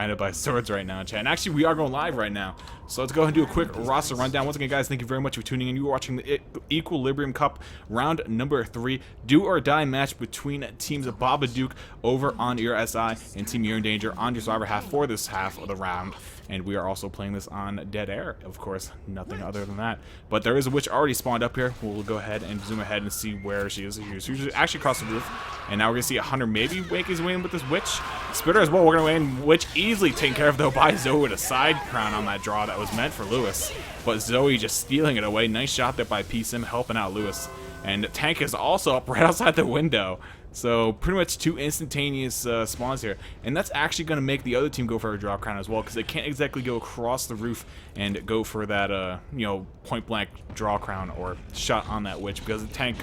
Surrounded by swords right now, chat. And actually, we are going live right now. So let's go ahead and do a quick roster rundown. Once again, guys, thank you very much for tuning in. You are watching the Equilibrium Cup round number 3. Do or die match between teams of Babadook over on your SI and Team Urine Danger on your survivor half for this half of the round. And we are also playing this on Dead Air, of course, nothing other than that. But there is a witch already spawned up here. We'll go ahead and zoom ahead and see where she is. She's actually across the roof. And now we're going to see a Hunter maybe make his way in with this witch. Spitter as well, we're going to win. Witch easily taken care of, though, by Zoe with a side crown on that draw that was meant for Lewis. But Zoe just stealing it away. Nice shot there by PSim, helping out Lewis. And Tank is also up right outside the window. So pretty much 2 instantaneous spawns here. And that's actually going to make the other team go for a draw crown as well, because they can't exactly go across the roof and go for that, you know, point blank draw crown or shot on that witch, because the Tank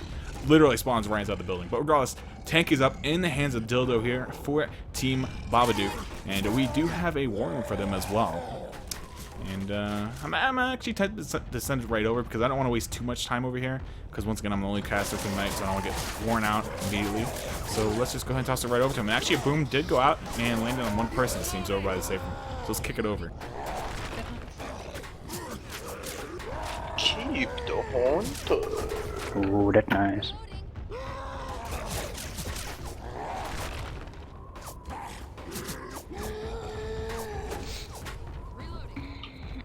literally spawns right inside the building. But regardless, Tank is up in the hands of Dildo here for Team Babadook. And we do have a warning for them as well. And I'm actually tempted to send it right over, because I don't want to waste too much time over here. Because once again, I'm the only caster tonight, so I don't want to get worn out immediately. So let's just go ahead and toss it right over to him. And actually, a boom did go out and landed on one person, it seems, over by the safe room. So let's kick it over. Keep the hunter. Ooh, that's nice.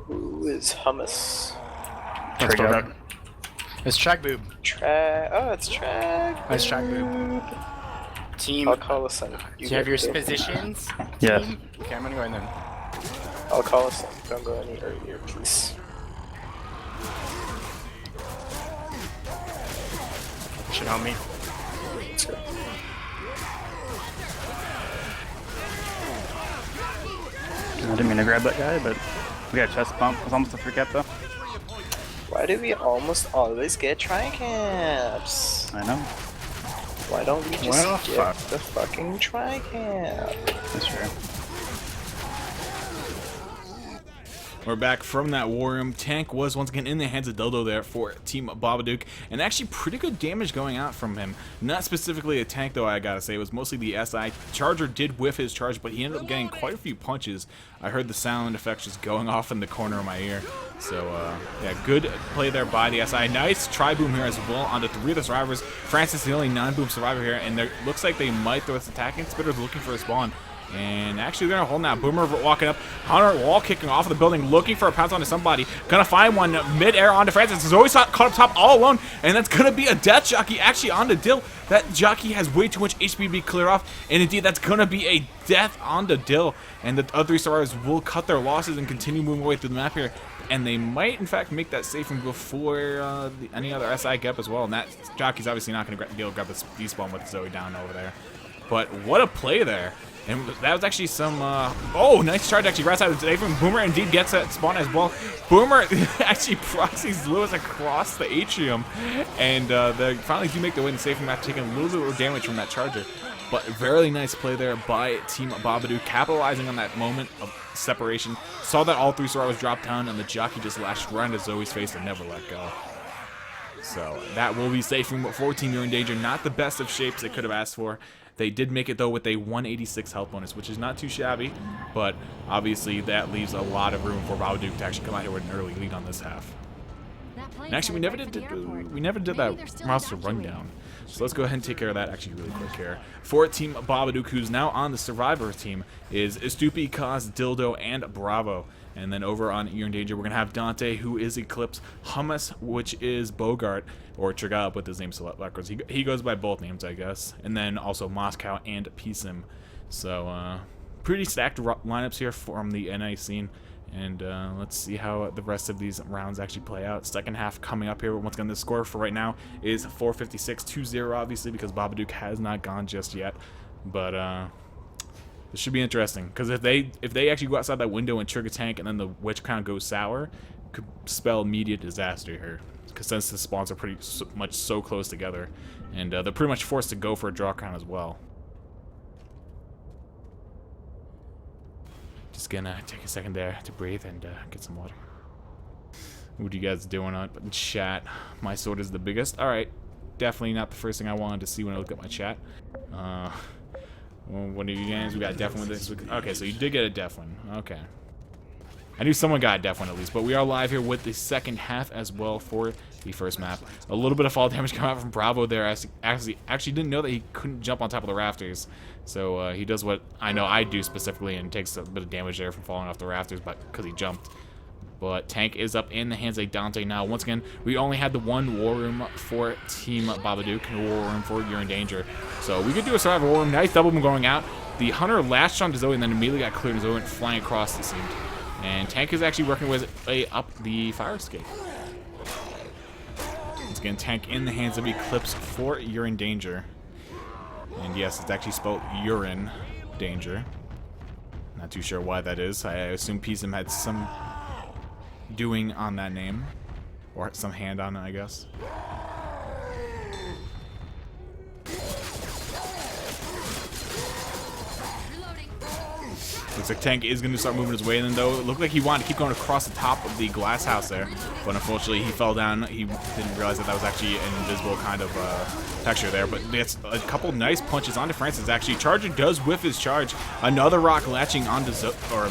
Who is hummus? Let's go back. It's track boob. Oh, it's track. Nice track boob. Team. I'll call us in. Do you have your positions? Yes. Team? Okay, I'm gonna go in then. I'll call us in. Don't go any earlier, please. Should help me. Let's go. I didn't mean to grab that guy, but we got a chest bump. It was almost a free cap though. Why do we almost always get tri-caps? I know. Why don't we just Well, get the fucking tri-cap? That's true. We're back from that war room. Tank was once again in the hands of Dildo there for Team Babadook, and actually pretty good damage going out from him. Not specifically a tank, though, I gotta say. It was mostly the SI. Charger did whiff his charge, but he ended up getting quite a few punches. I heard the sound effects just going off in the corner of my ear. So, yeah, good play there by the SI. Nice tri-boom here as well onto 3 of the survivors. Francis is the only non-boom survivor here, and it looks like they might throw this attacking. Spitter's looking for a spawn. And actually, they're gonna hold now. Boomer walking up. Hunter wall kicking off of the building, looking for a pounce onto somebody. Gonna find one mid-air onto Francis. Is always caught up top all alone, and that's gonna be a death jockey actually onto Dill. That jockey has way too much HP to be cleared off, and indeed, that's gonna be a death onto Dill. And the other 3 survivors will cut their losses and continue moving away through the map here. And they might, in fact, make that safe room before any other SI gap as well. And that jockey's obviously not gonna be able to grab the despawn with Zoe down over there. But what a play there. And that was actually some, oh, nice charge actually right side of the safe room. Boomer indeed gets that spawn as well. Boomer actually proxies Lewis across the atrium. And they finally do make the win. The safe room after taking a little bit of damage from that charger. But very nice play there by Team Babadook, capitalizing on that moment of separation. Saw that all 3 survivors drop down, and the jockey just lashed right into Zoe's face and never let go. So that will be safe room for Team Urine Danger. Not the best of shapes they could have asked for. They did make it, though, with a 186 health bonus, which is not too shabby, but obviously that leaves a lot of room for Babadook to actually come out here with an early lead on this half. And actually, we never did that roster rundown, so let's go ahead and take care of that actually really quick here. For Team Babadook, who's now on the Survivor team, is Stupi, Kaz, Dildo, and Bravo. And then over on Urine Danger, we're going to have Dante, who is Eclipse, Hummus, which is Bogart, or Trigab with his name select records. He goes by both names, I guess. And then also Moscow and PSim. So, pretty stacked lineups here from the NA scene. And let's see how the rest of these rounds actually play out. Second half coming up here. Once again, the score for right now is 456-2-0, obviously, because Babadook has not gone just yet. But, this should be interesting, because if they actually go outside that window and trigger tank, and then the witch crown goes sour, could spell immediate disaster here. Because since the spawns are pretty much so close together, and they're pretty much forced to go for a draw crown as well. Just gonna take a second there to breathe and get some water. What are you guys doing on chat? My sword is the biggest. All right, definitely not the first thing I wanted to see when I look at my chat. Well, what are you guys? We got a def one this week. Okay, so you did get a def one. Okay. I knew someone got a def one at least, but we are live here with the second half as well for the first map. A little bit of fall damage coming out from Bravo there. I actually didn't know that he couldn't jump on top of the rafters. So he does what I know I do specifically and takes a bit of damage there from falling off the rafters, but because he jumped. But Tank is up in the hands of Dante now. Once again, we only had the one war room for Team Babadook and a war room for Urine Danger. So we could do a survival war room. Nice double boom going out. The Hunter latched onto Zoe and then immediately got cleared and Zoe went flying across, it seemed. And Tank is actually working his way up the fire escape. Once again, Tank in the hands of Eclipse for Urine Danger. And yes, it's actually spelled Urine Danger. Not too sure why that is. I assume PSM had some doing on that name, or some hand on it, I guess. Looks like Tank is going to start moving his way in, though. It looked like he wanted to keep going across the top of the glass house there, but unfortunately he fell down. He didn't realize that that was actually an invisible kind of texture there, but gets a couple nice punches onto Francis. Actually, Charger does whiff his charge. Another rock latching onto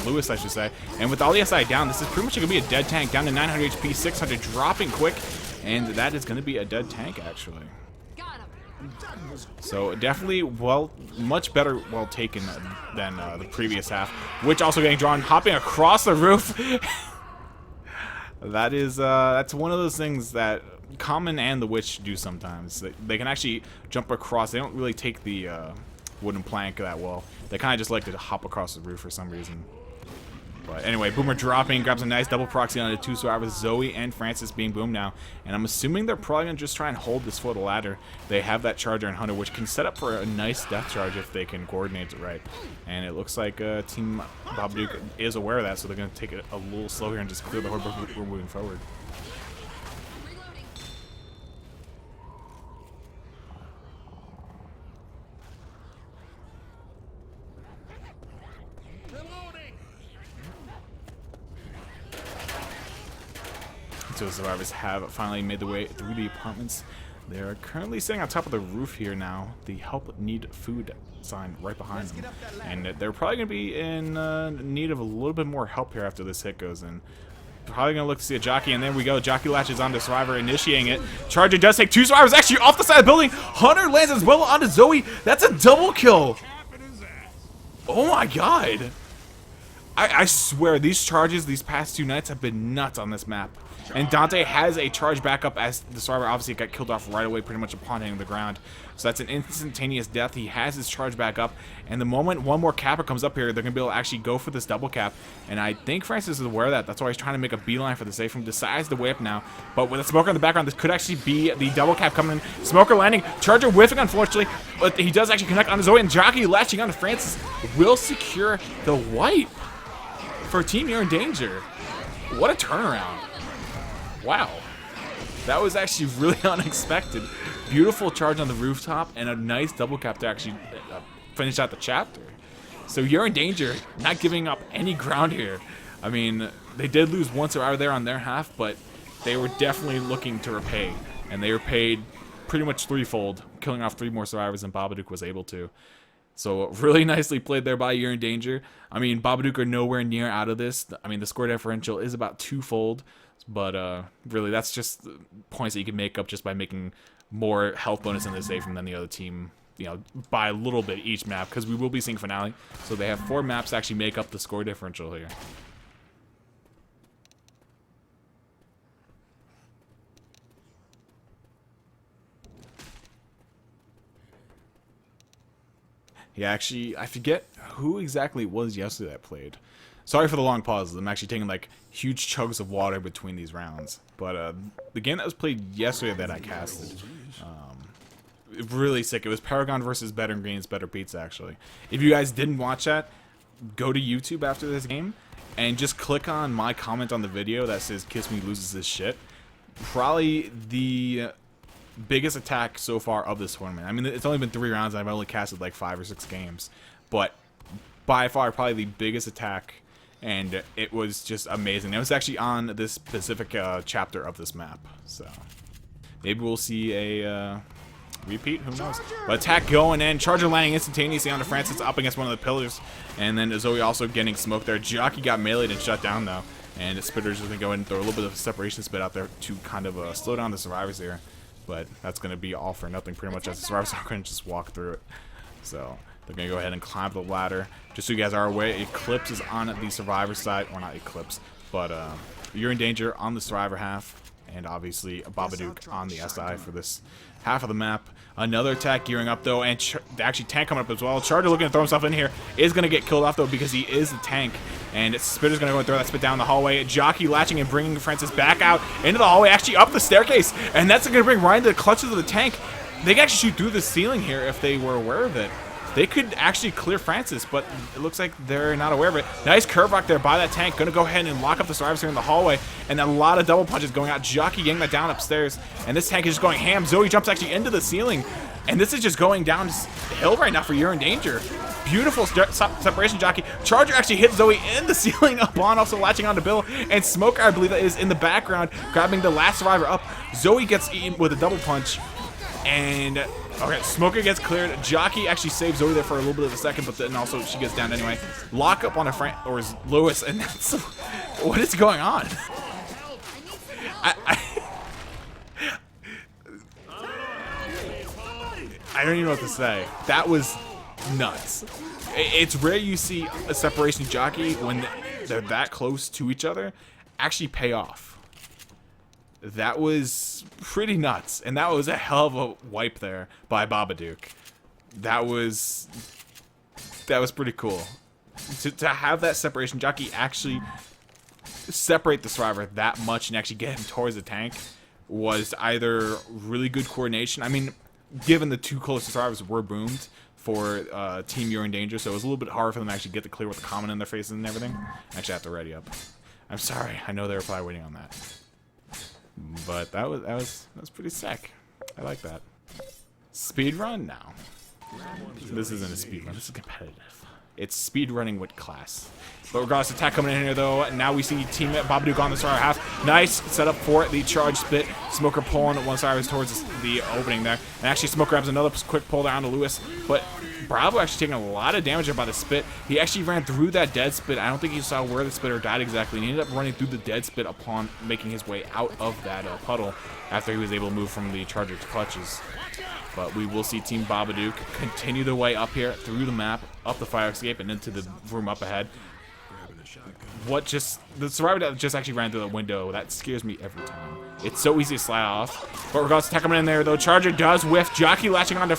Lewis, I should say. And with all the SI down, this is pretty much going to be a dead Tank, down to 900 HP, 600, dropping quick, and that is going to be a dead Tank, actually. So definitely much better well taken than the previous half, which also getting drawn, hopping across the roof. That's one of those things that Common and the Witch do sometimes. They can actually jump across. They don't really take the wooden plank that well. They kind of just like to hop across the roof for some reason. But anyway, Boomer dropping, grabs a nice double proxy on the two survivors, Zoe and Francis being boomed now. And I'm assuming they're probably going to just try and hold this foot of the ladder. They have that Charger and Hunter, which can set up for a nice death charge if they can coordinate it right. And it looks like Team Babadook is aware of that, so they're going to take it a little slow here and just clear the horde before we're moving forward. So the survivors have finally made their way through the apartments. They're currently sitting on top of the roof here now. The help need food sign right behind them. And they're probably going to be in need of a little bit more help here after this hit goes in. Probably going to look to see a jockey, and there we go. Jockey latches onto Survivor, initiating it. Charger does take two survivors actually off the side of the building. Hunter lands as well onto Zoe. That's a double kill. Oh my god. I swear, these charges these past two nights have been nuts on this map. And Dante has a charge backup as the survivor obviously got killed off right away pretty much upon hitting the ground. So that's an instantaneous death. He has his charge back up. And the moment one more capper comes up here, they're going to be able to actually go for this double cap. And I think Francis is aware of that. That's why he's trying to make a beeline for the safe room. Decides to whip now. But with a smoker in the background, this could actually be the double cap coming in. Smoker landing. Charger whiffing, unfortunately. But he does actually connect on Zoe. And Jockey latching onto Francis will secure the white for Team Urine Danger. What a turnaround. Wow. That was actually really unexpected. Beautiful charge on the rooftop and a nice double cap to actually finish out the chapter. So Urine Danger not giving up any ground here. I mean, they did lose one survivor there on their half, but they were definitely looking to repay. And they repaid pretty much threefold, killing off 3 more survivors than Babadook was able to. So really nicely played there by Urine Danger. I mean, Babadook are nowhere near out of this. I mean, the score differential is about 2-fold. But really, that's just points that you can make up just by making more health bonus in the safe room than the other team, you know, by a little bit each map, because we will be seeing finale. So they have 4 maps to actually make up the score differential here. Yeah, actually, I forget who exactly it was yesterday that played. Sorry for the long pauses. I'm actually taking like huge chugs of water between these rounds. But the game that was played yesterday that I casted, really sick. It was Paragon versus Better Greens, Better Pizza, actually. If you guys didn't watch that, go to YouTube after this game and just click on my comment on the video that says Kiss Me loses his shit. Probably the biggest attack so far of this tournament. I mean, it's only been 3 rounds and I've only casted like 5 or 6 games. But by far, probably the biggest attack. And it was just amazing. It was actually on this specific chapter of this map. So maybe we'll see a repeat? Who knows? But attack going in. Charger landing instantaneously onto Francis up against one of the pillars. And then Zoe also getting smoked there. Jockey got meleeed and shut down though. And the Spitter's just going to go in and throw a little bit of a separation spit out there to kind of slow down the survivors here. But that's going to be all for nothing pretty much, as the survivors are going to just walk through it. So they're going to go ahead and climb the ladder. Just so you guys are aware, Eclipse is on the survivor side. Or not Eclipse, but Urine Danger on the survivor half. And obviously Babadook on the SI for this half of the map. Another attack gearing up though, and actually tank coming up as well. Charger looking to throw himself in here, is going to get killed off though because he is the tank. And Spitter's going to go and throw that spit down the hallway. Jockey latching and bringing Francis back out into the hallway, actually up the staircase. And that's going to bring Ryan to the clutches of the tank. They can actually shoot through the ceiling here if they were aware of it. They could actually clear Francis, but it looks like they're not aware of it. Nice curve rock there by that tank. Going to go ahead and lock up the survivors here in the hallway. And a lot of double punches going out. Jockey getting that down upstairs. And this tank is just going ham. Zoe jumps actually into the ceiling. And this is just going down the hill right now for Urine Danger. Beautiful separation, Jockey. Charger actually hits Zoe in the ceiling upon also latching onto Bill. And Smoker, I believe that is in the background, grabbing the last survivor up. Zoe gets eaten with a double punch. And okay, Smoker gets cleared. Jockey actually saves Zoe there for a little bit of a second, but then also she gets down anyway. Lock up on a or Lewis, and that's what is going on? I don't even know what to say. That was nuts. It's rare you see a separation jockey when they're that close to each other actually pay off. That was pretty nuts, and that was a hell of a wipe there by Babadook. That was pretty cool. To have that separation jockey actually separate the survivor that much and actually get him towards the tank was either really good coordination. I mean, given the two closest survivors were boomed for Team Urine Danger, so it was a little bit hard for them to actually get the clear with the comment in their faces and everything. I actually have to ready up. I'm sorry. I know they were probably waiting on that. But that was pretty sick. I like that. Speed run now. This isn't a speed run. This is competitive. It's speed running with class. But regardless, attack coming in here though. Now we see Team Babadook on the survivor half. Nice setup for the charge spit. Smoker pulling one survivor towards the opening there. And actually Smoker grabs another quick pull down to Lewis. But Bravo actually taking a lot of damage by the spit. He actually ran through that dead spit. I don't think he saw where the spitter died exactly. And he ended up running through the dead spit upon making his way out of that puddle after he was able to move from the charger to clutches. But we will see Team Babadook continue their way up here through the map, up the fire escape, and into the room up ahead. The survivor that just actually ran through the window, that scares me every time. It's so easy to slide off. But regardless, attack coming in there though. Charger does whiff. Jockey latching onto,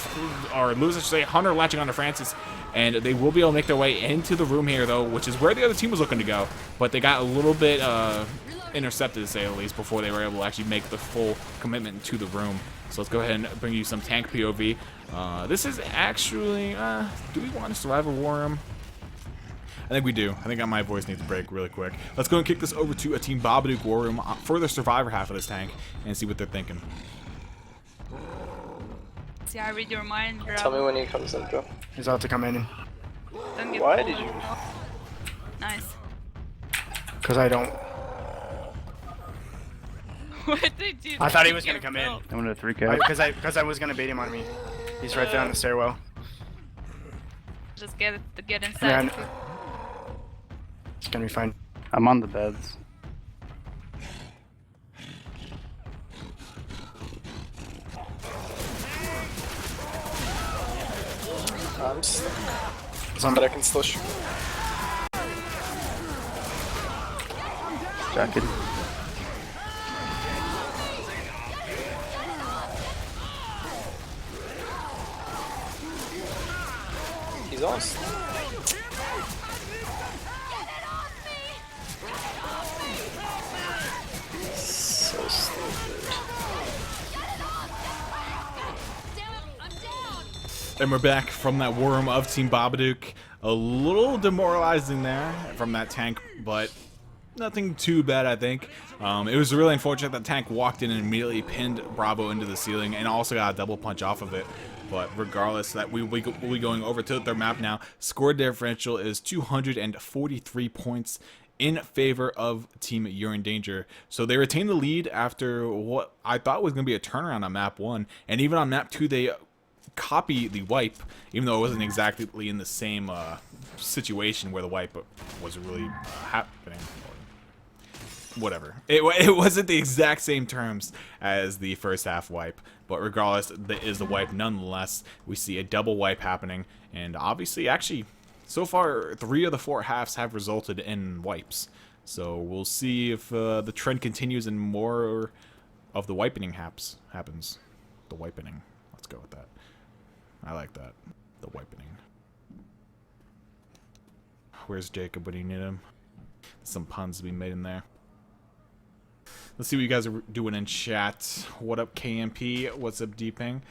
or Lewis, I should say, Hunter latching onto Francis. And they will be able to make their way into the room here though, which is where the other team was looking to go. But they got a little bit intercepted, to say the least, before they were able to actually make the full commitment to the room. So let's go ahead and bring you some tank POV. This is actually, do we want to survive a war room? I think we do. I think my voice needs a break really quick. Let's go and kick this over to a Team Babadook war room for the survivor half of this tank and see what they're thinking. See, I read your mind, bro. Tell me when he comes in, bro. He's about to come in. Why did you? Nice. Because I don't. What did you do? I thought he was gonna come in. I wanted a 3K. Because I was gonna bait him on me. He's right there on the stairwell. Just get inside. Yeah, it's gonna be fine. I'm on the beds. I'm stuck. But I can still shoot. Jacket. He's awesome. So stupid. And we're back from that war room of Team Babadook. A little demoralizing there from that tank, but nothing too bad, I think. It was really unfortunate that tank walked in and immediately pinned Bravo into the ceiling and also got a double punch off of it. But regardless, that we'll be going over to their map now. Score differential is 243 points in favor of Team Urine Danger. So they retain the lead after what I thought was going to be a turnaround on map 1. And even on map 2, they copy the wipe, even though it wasn't exactly in the same situation where the wipe was really happening. Whatever. It wasn't the exact same terms as the first half wipe, but regardless, it is the wipe nonetheless. We see a double wipe happening, and obviously, actually, so far, 3 of the 4 halves have resulted in wipes. So we'll see if the trend continues and more of the wipening happens. The wipening. Let's go with that. I like that. The wipening. Where's Jacob when you need him? Some puns to be made in there. Let's see what you guys are doing in chat. What up, KMP? What's up, Deeping?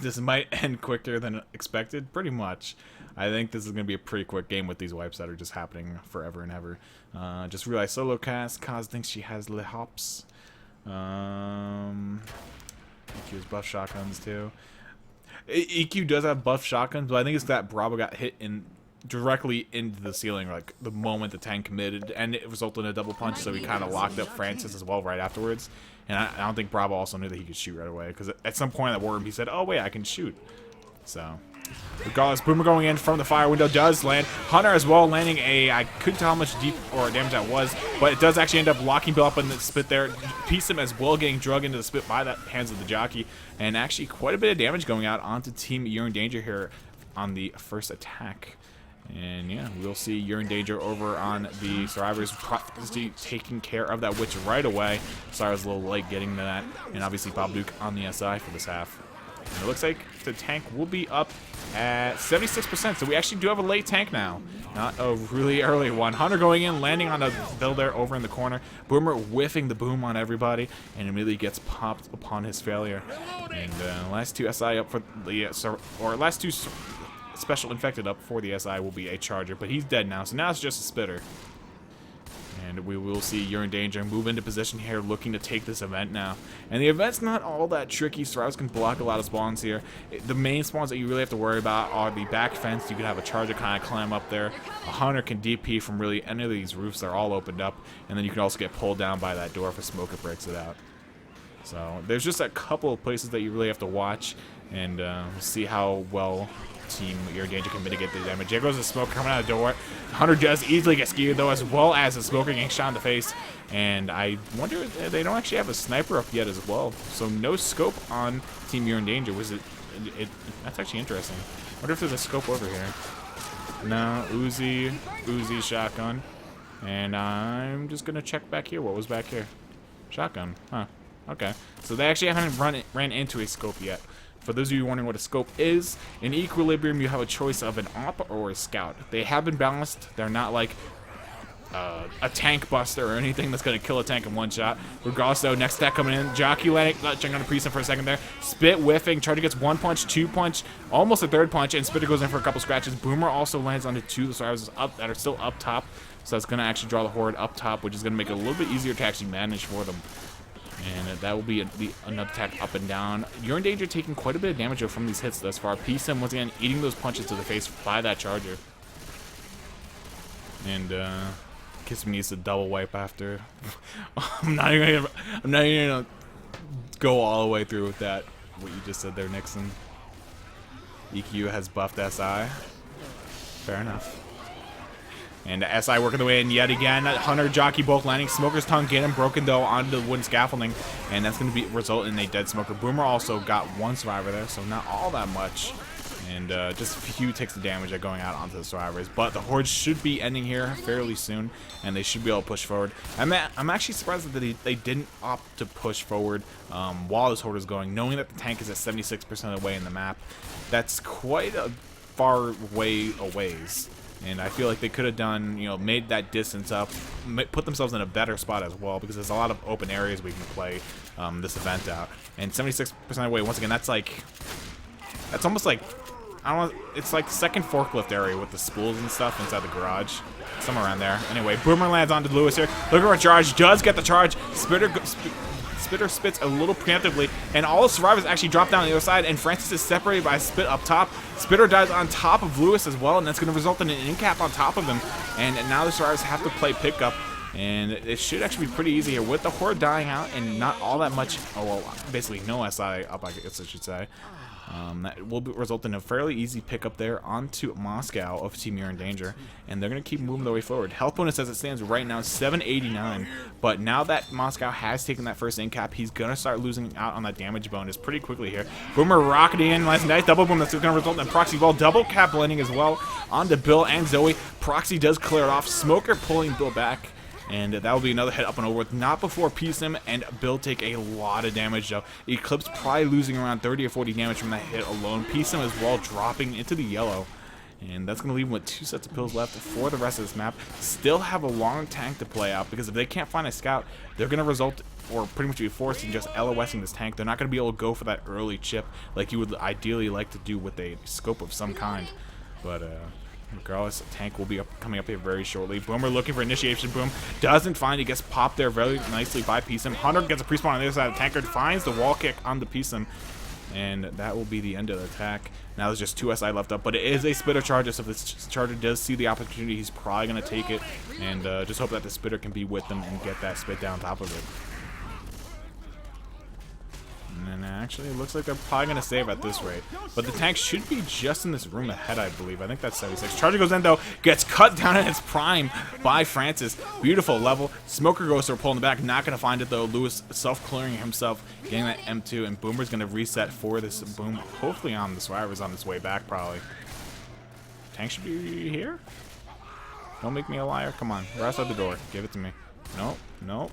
This might end quicker than expected. Pretty much. I think this is going to be a pretty quick game with these wipes that are just happening forever and ever. Just realized solo cast. Kaz thinks she has le hops. EQ has buff shotguns too. EQ does have buff shotguns, but I think it's that Bravo got hit directly into the ceiling, like the moment the tank committed, and it resulted in a double punch, so he kind of locked up Francis as well right afterwards. And I don't think Bravo also knew that he could shoot right away, because at some point in that war room he said, oh wait, I can shoot. So regardless, Boomer going in from the fire window does land. Hunter as well landing I couldn't tell how much deep or damage that was, but it does actually end up locking Bill up in the spit there. Piece him as well, getting drug into the spit by the hands of the jockey, and actually quite a bit of damage going out onto Team Urine Danger here on the first attack. And yeah, we'll see Urine Danger over on the Survivors taking care of that witch right away. Sorry, I was a little late getting to that. And obviously Babadook on the SI for this half. And it looks like the tank will be up at 76%. So we actually do have a late tank now. Not a really early one. Hunter going in, landing on a bill there over in the corner. Boomer whiffing the boom on everybody and immediately gets popped upon his failure. And last 2 SI up for the, last 2 special infected up for the SI will be a charger, but he's dead now, so now it's just a spitter. And we will see Urine Danger move into position here, looking to take this event now. And the event's not all that tricky. Survivors can block a lot of spawns here. The main spawns that you really have to worry about are the back fence. You can have a charger kind of climb up there. A hunter can DP from really any of these roofs. They're all opened up. And then you can also get pulled down by that door if a smoker breaks it out. So there's just a couple of places that you really have to watch and see how well Team Urine Danger can mitigate the damage. There goes the smoke coming out of the door. Hunter does easily get skewered though, as well as the smoker getting shot in the face. And I wonder if they don't actually have a sniper up yet as well. So no scope on Team Urine Danger. Was it? That's actually interesting. I wonder if there's a scope over here. No, Uzi shotgun. And I'm just gonna check back here. What was back here? Shotgun. Huh. Okay. So they actually haven't ran into a scope yet. For those of you wondering what a scope is, in Equilibrium you have a choice of an op or a scout. They have been balanced. They're not like a tank buster or anything that's going to kill a tank in one shot. Regardless though, next attack coming in. Jockey landing, checking on the precinct for a second there. Spit whiffing, Charger gets 1 punch, 2 punch, almost a 3rd punch, and Spitter goes in for a couple scratches. Boomer also lands onto 2 of the survivors up that are still up top. So that's going to actually draw the horde up top, which is going to make it a little bit easier to actually manage for them. And that will be another attack up and down. Urine Danger taking quite a bit of damage from these hits thus far. P-Sim once again eating those punches to the face by that charger. And Kiss Me needs a double wipe after. I'm not even gonna go all the way through with that. What you just said there, Nixon. EQ has buffed SI. Fair enough. And SI working the way in yet again. Hunter, Jockey both landing. Smoker's tongue getting broken though onto the wooden scaffolding. And that's going to result in a dead Smoker. Boomer also got 1 survivor there, so not all that much. And just a few ticks of damage are going out onto the survivors. But the horde should be ending here fairly soon. And they should be able to push forward. I'm actually surprised that they didn't opt to push forward while this horde is going. Knowing that the tank is at 76% of the way in the map. That's quite a far way a ways. And I feel like they could have done, made that distance up, put themselves in a better spot as well, because there's a lot of open areas we can play this event out. And 76% of the way, once again, that's almost like, I don't know, it's like second forklift area with the spools and stuff inside the garage. somewhere around there. Anyway, Boomer lands onto Lewis here. Looking for a charge. Does get the charge. Spitter spits a little preemptively, and all the survivors actually drop down on the other side, and Francis is separated by a spit up top. Spitter dies on top of Lewis as well, and that's going to result in an in-cap on top of them. And now the survivors have to play pickup, and it should actually be pretty easy here with the Horde dying out and not all that much, oh well, basically no SI up, I guess I should say. That will result in a fairly easy pickup there onto Moscow of Team Urine Danger, and they're going to keep moving their way forward. Health bonus as it stands right now is 789, but now that Moscow has taken that first in cap, he's going to start losing out on that damage bonus pretty quickly here. Boomer rocketing in, nice double boom that's going to result in Proxy Ball double cap blending as well onto Bill and Zoe. Proxy does clear it off, Smoker pulling Bill back. And that will be another hit up and over with. Not before PSIM and Bill take a lot of damage though. Eclipse probably losing around 30 or 40 damage from that hit alone. PSIM as well dropping into the yellow. And that's going to leave him with 2 sets of pills left for the rest of this map. Still have a long tank to play out, because if they can't find a scout, they're going to result, or pretty much be forced in just LOSing this tank. They're not going to be able to go for that early chip like you would ideally like to do with a scope of some kind. But, regardless, tank will be coming up here very shortly. Boomer looking for initiation boom. Doesn't find it. Gets popped there very nicely by PSIM. Hunter gets a pre-spawn on the other side of the tanker. Finds the wall kick on the PSIM. And that will be the end of the attack. Now there's just 2 SI left up. But it is a spitter charger. So if this charger does see the opportunity, he's probably going to take it. And just hope that the spitter can be with them and get that spit down top of it. And actually, it looks like they're probably going to save at this rate. But the tank should be just in this room ahead, I believe. I think that's 76. Charger goes in, though. Gets cut down in its prime by Francis. Beautiful level. Smoker goes to pull in the back. Not going to find it, though. Lewis self-clearing himself. Getting that M2. And Boomer's going to reset for this boom. Hopefully on the survivor's on his way back, probably. Tank should be here? Don't make me a liar. Come on. Right outside the door. Give it to me. Nope. Nope.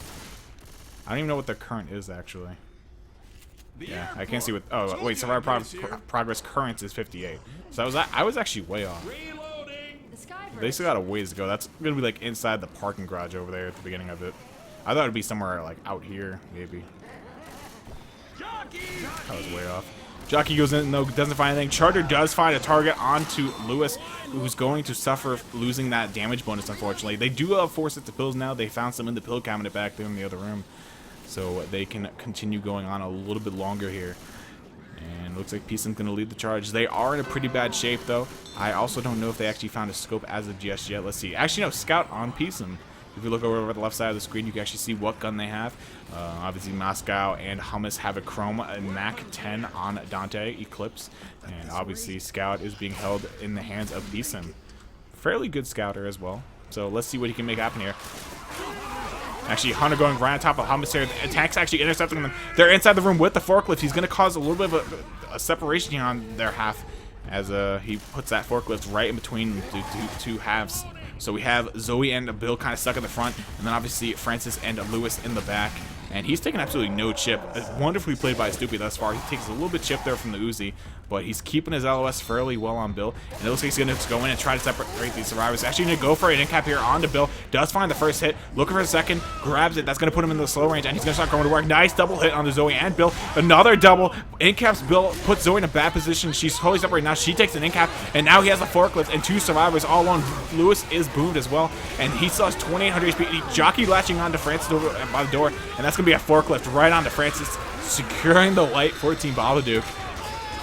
I don't even know what their current is, actually. Yeah, I can't see what. Oh, wait, survivor progress currents is 58. So I was actually way off. They still got a ways to go. That's gonna be like inside the parking garage over there at the beginning of it. I thought it'd be somewhere like out here, maybe. I was way off. Jockey goes in, no, doesn't find anything. Charger does find a target onto Lewis, who's going to suffer losing that damage bonus, unfortunately. They do have 4 sets of pills now. They found some in the pill cabinet back there in the other room. So they can continue going on a little bit longer here. And looks like PSIM's going to lead the charge. They are in a pretty bad shape, though. I also don't know if they actually found a scope as of just yet. Let's see. Actually, no, scout on PSIM. If you look over at the left side of the screen, you can actually see what gun they have. Obviously, Moscow and Hummus have a Chrome and Mac 10 on Dante, Eclipse. And obviously, Scout is being held in the hands of PSIM. Fairly good scouter as well. So let's see what he can make happen here. Actually, Hunter going right on top of Hummus here. The tank's actually intercepting them. They're inside the room with the forklift. He's going to cause a little bit of a separation here on their half as he puts that forklift right in between the two halves. So we have Zoe and Bill kind of stuck in the front, and then obviously Francis and Lewis in the back. And he's taking absolutely no chip. Wonderfully played by Stoopy thus far. He takes a little bit chip there from the Uzi, but he's keeping his LOS fairly well on Bill. And it looks like he's going to go in and try to separate these survivors. Actually going to go for an in-cap here onto Bill. Does find the first hit. Looking for a second. Grabs it. That's going to put him in the slow range, and he's going to start going to work. Nice double hit on the Zoe and Bill. Another double. In-caps Bill. Puts Zoe in a bad position. She's totally separated now. She takes an in-cap, and now he has a forklift and 2 survivors all alone. Lewis is boomed as well, and he still has 2800 HP. Jockey latching onto Francis over by the door, and that's going to be a forklift right onto Francis, securing the wipe for Team Babadook.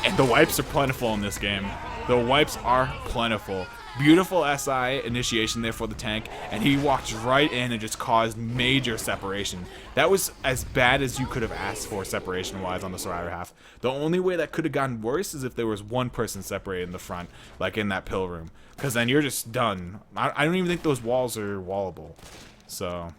And the wipes are plentiful in this game. The wipes are plentiful. Beautiful SI initiation there for the tank, and he walked right in and just caused major separation. That was as bad as you could have asked for separation-wise on the survivor half. The only way that could have gotten worse is if there was one person separated in the front, like in that pill room, because then you're just done. I don't even think those walls are wallable. So,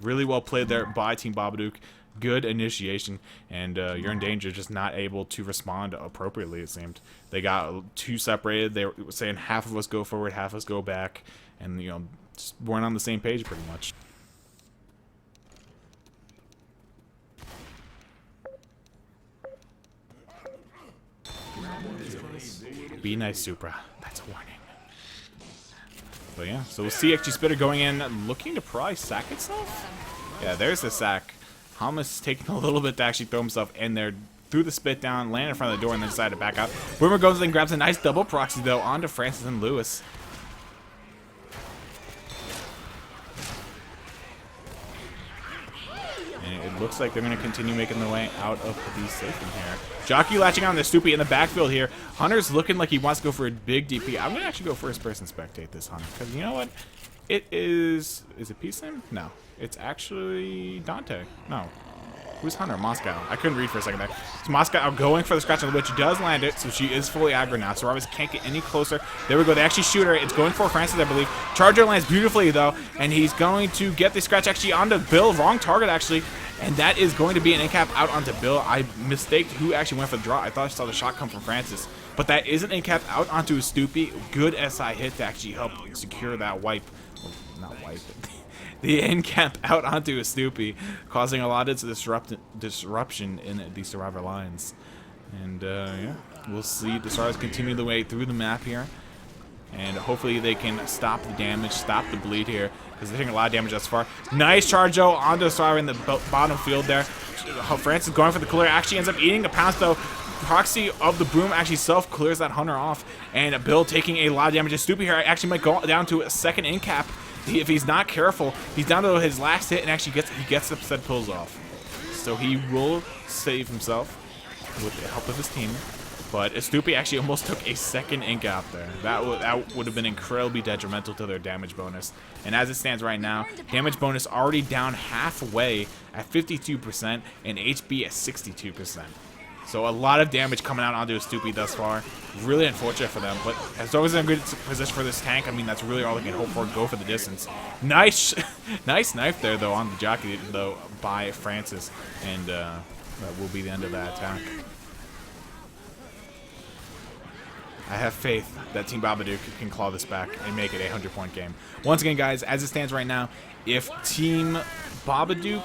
really well played there by Team Babadook. Good initiation, and Urine Danger just not able to respond appropriately, it seemed. They got 2 separated. They were saying half of us go forward, half of us go back, and, you know, just weren't on the same page pretty much. Be nice, Supra. That's a warning. But yeah, so we'll see XG Spitter going in, looking to probably sack itself? Yeah, there's the sack. Hummus taking a little bit to actually throw himself in there, threw the spit down, landed in front of the door, and then decided to back out. Boomer goes and grabs a nice double proxy, though, onto Francis and Lewis. looks like they're going to continue making their way out of the safe in here. Jockey latching on the Stoopy in the backfield here. Hunter's looking like he wants to go for a big DP. I'm going to actually go first person spectate this Hunter, because you know what? It is it P-Sim? No. It's actually Dante. No. Who's Hunter? Moscow. I couldn't read for a second there. It's Moscow going for the scratch on the witch. She does land it, so she is fully aggro now. So Jarvis can't get any closer. There we go. They actually shoot her. It's going for Francis, I believe. Charger lands beautifully, though, and he's going to get the scratch actually onto Bill. Wrong target, actually. And that is going to be an in-cap out onto Bill. I mistaked who actually went for the draw. I thought I saw the shot come from Francis. But that is an in-cap out onto a Stoopy. Good SI hit to actually help secure that wipe. Well, not wipe. The end cap out onto a Stoopy, causing a lot of disruption in the survivor lines. And yeah, we'll see the Stars continue the way through the map here. And hopefully they can stop the damage, stop the bleed here, because they're taking a lot of damage thus far. Nice charge, though, onto the Survivor in the bottom field there. Francis going for the clear, actually ends up eating a pounce, though. Proxy of the boom actually self-clears that Hunter off. And Bill taking a lot of damage. Stoopy here actually might go down to a second in cap. If he's not careful, he's down to his last hit and actually gets the said pills off. So he will save himself with the help of his team. But Stoopy actually almost took a second ink out there. That would have been incredibly detrimental to their damage bonus. And as it stands right now, damage bonus already down halfway at 52% and HP at 62%. So a lot of damage coming out onto a Stoopy thus far. Really unfortunate for them, but as long as they're in good position for this tank, I mean, that's really all they can hope for. Go for the distance. Nice, nice knife there, though, on the jockey, though, by Francis. And that will be the end of that attack. I have faith that Team Babadook can claw this back and make it a 100-point game. Once again, guys, as it stands right now, if Team Babadook...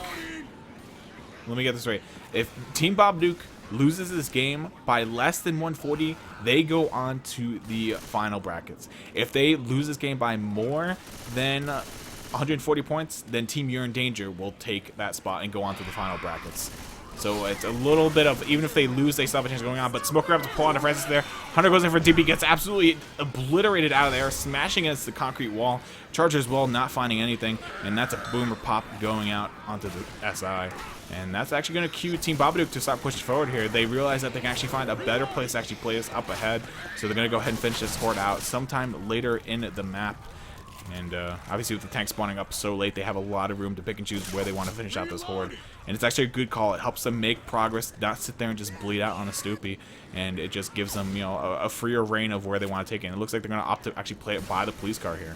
Let me get this right. If Team Babadook loses this game by less than 140, they go on to the final brackets. If they lose this game by more than 140 points, then Team Urine Danger will take that spot and go on to the final brackets. So it's a little bit of, even if they lose, they still have a chance going on. But Smoker grabs the pull onto Francis there. Hunter goes in for DP, gets absolutely obliterated out of there, smashing against the concrete wall. Charger as well, not finding anything. And that's a boomer pop going out onto the SI. And that's actually going to cue Team Babadook to start pushing forward here. They realize that they can actually find a better place to actually play this up ahead. So they're going to go ahead and finish this horde out sometime later in the map. And obviously with the tank spawning up so late, they have a lot of room to pick and choose where they want to finish out this horde. And it's actually a good call. It helps them make progress, not sit there and just bleed out on a Stoopy. And it just gives them, you know, a freer reign of where they want to take it. And it looks like they're going to opt to actually play it by the police car here.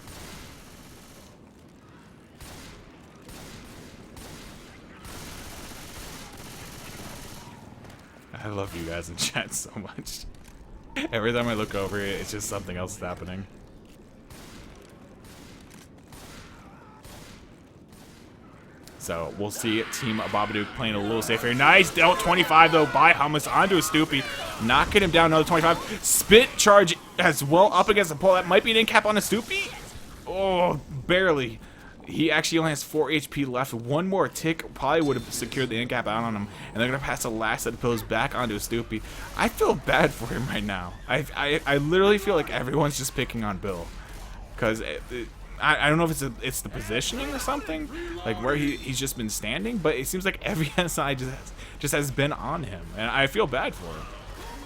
I love you guys in chat so much. Every time I look over it, it's just something else happening. So we'll see Team Babadook playing a little safer. Nice dealt 25 though by Hummus onto a Stoopy, knocking him down another 25. Spit charge as well up against the pole. That might be an in cap on a Stoopy. Oh, barely. He actually only has 4 HP left. One more tick probably would have secured the in cap out on him, and they're gonna pass the last set of pills back onto a Stoopy. I feel bad for him right now. I literally feel like everyone's just picking on Bill, because I don't know if it's the positioning or something, like where he's just been standing, but it seems like every SI just has been on him, and I feel bad for him.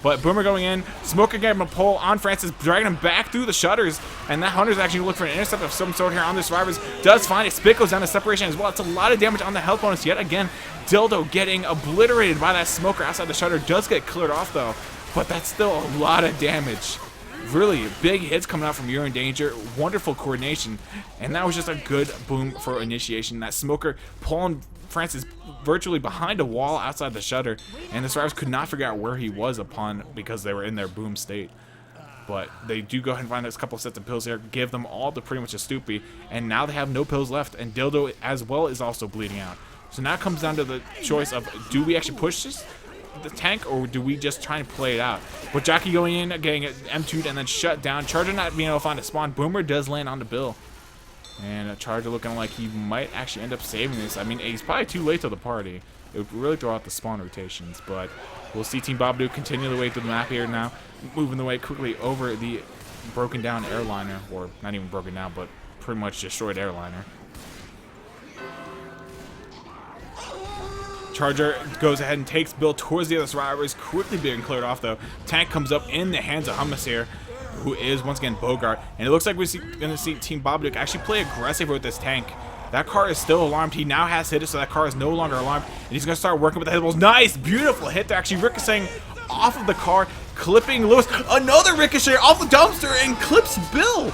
But Boomer going in, Smoker getting a pull on Francis, dragging him back through the shutters, and that Hunter's actually looking for an intercept of some sort here on the survivors. Does find it. Spit goes down to separation as well. It's a lot of damage on the health bonus yet again. Dildo getting obliterated by that Smoker outside the shutter. Does get cleared off though, but that's still a lot of damage. Really big hits coming out from Urine Danger. Wonderful coordination, and that was just a good boom for initiation. That Smoker pulling Francis virtually behind a wall outside the shutter, and the survivors could not figure out where he was because they were in their boom state. But they do go ahead and find a couple sets of pills here, give them all to pretty much a Stoopy, and now they have no pills left, and Dildo as well is also bleeding out. So now it comes down to the choice of, do we actually push the tank, or do we just try and play it out? With Jockey going in, getting it M2'd and then shut down, Charger not being able to find a spawn. Boomer does land on the Bill, and Charger looking like he might actually end up saving this. I mean, he's probably too late to the party. It would really throw out the spawn rotations, but we'll see Team Babadook continue the way through the map here now, moving the way quickly over the broken down airliner, or not even broken down, but pretty much destroyed airliner. Charger goes ahead and takes Bill towards the other survivors, quickly being cleared off though. Tank comes up in the hands of Hummus here, who is once again Bogart, and it looks like we're gonna see Team Babadook actually play aggressive with this tank. That car is still alarmed. He now has hit it, so that car is no longer alarmed, and he's gonna start working with the hit balls. Nice, beautiful hit. They're actually ricocheting off of the car, clipping Lewis. Another ricochet off the dumpster and clips Bill.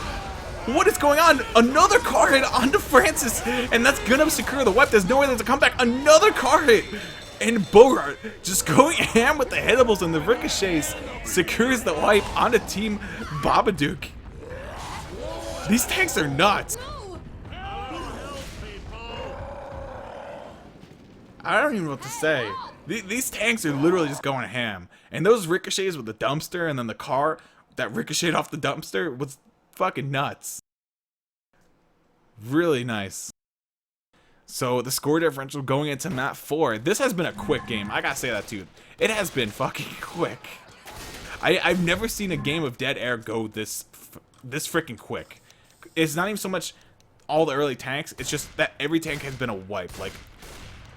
What is going on? Another car hit onto Francis, and that's gonna secure the wipe. There's no way there's a comeback. Another car hit, and Bogart just going ham with the hitables and the ricochets secures the wipe onto Team Babadook. These tanks are nuts. I don't even know what to say. These tanks are literally just going ham, and those ricochets with the dumpster and then the car that ricocheted off the dumpster was fucking nuts. Really nice. So the score differential going into map 4. This has been a quick game. I gotta say that too. It has been fucking quick. I've never seen a game of Dead Air go this freaking quick. It's not even so much all the early tanks. It's just that every tank has been a wipe. Like,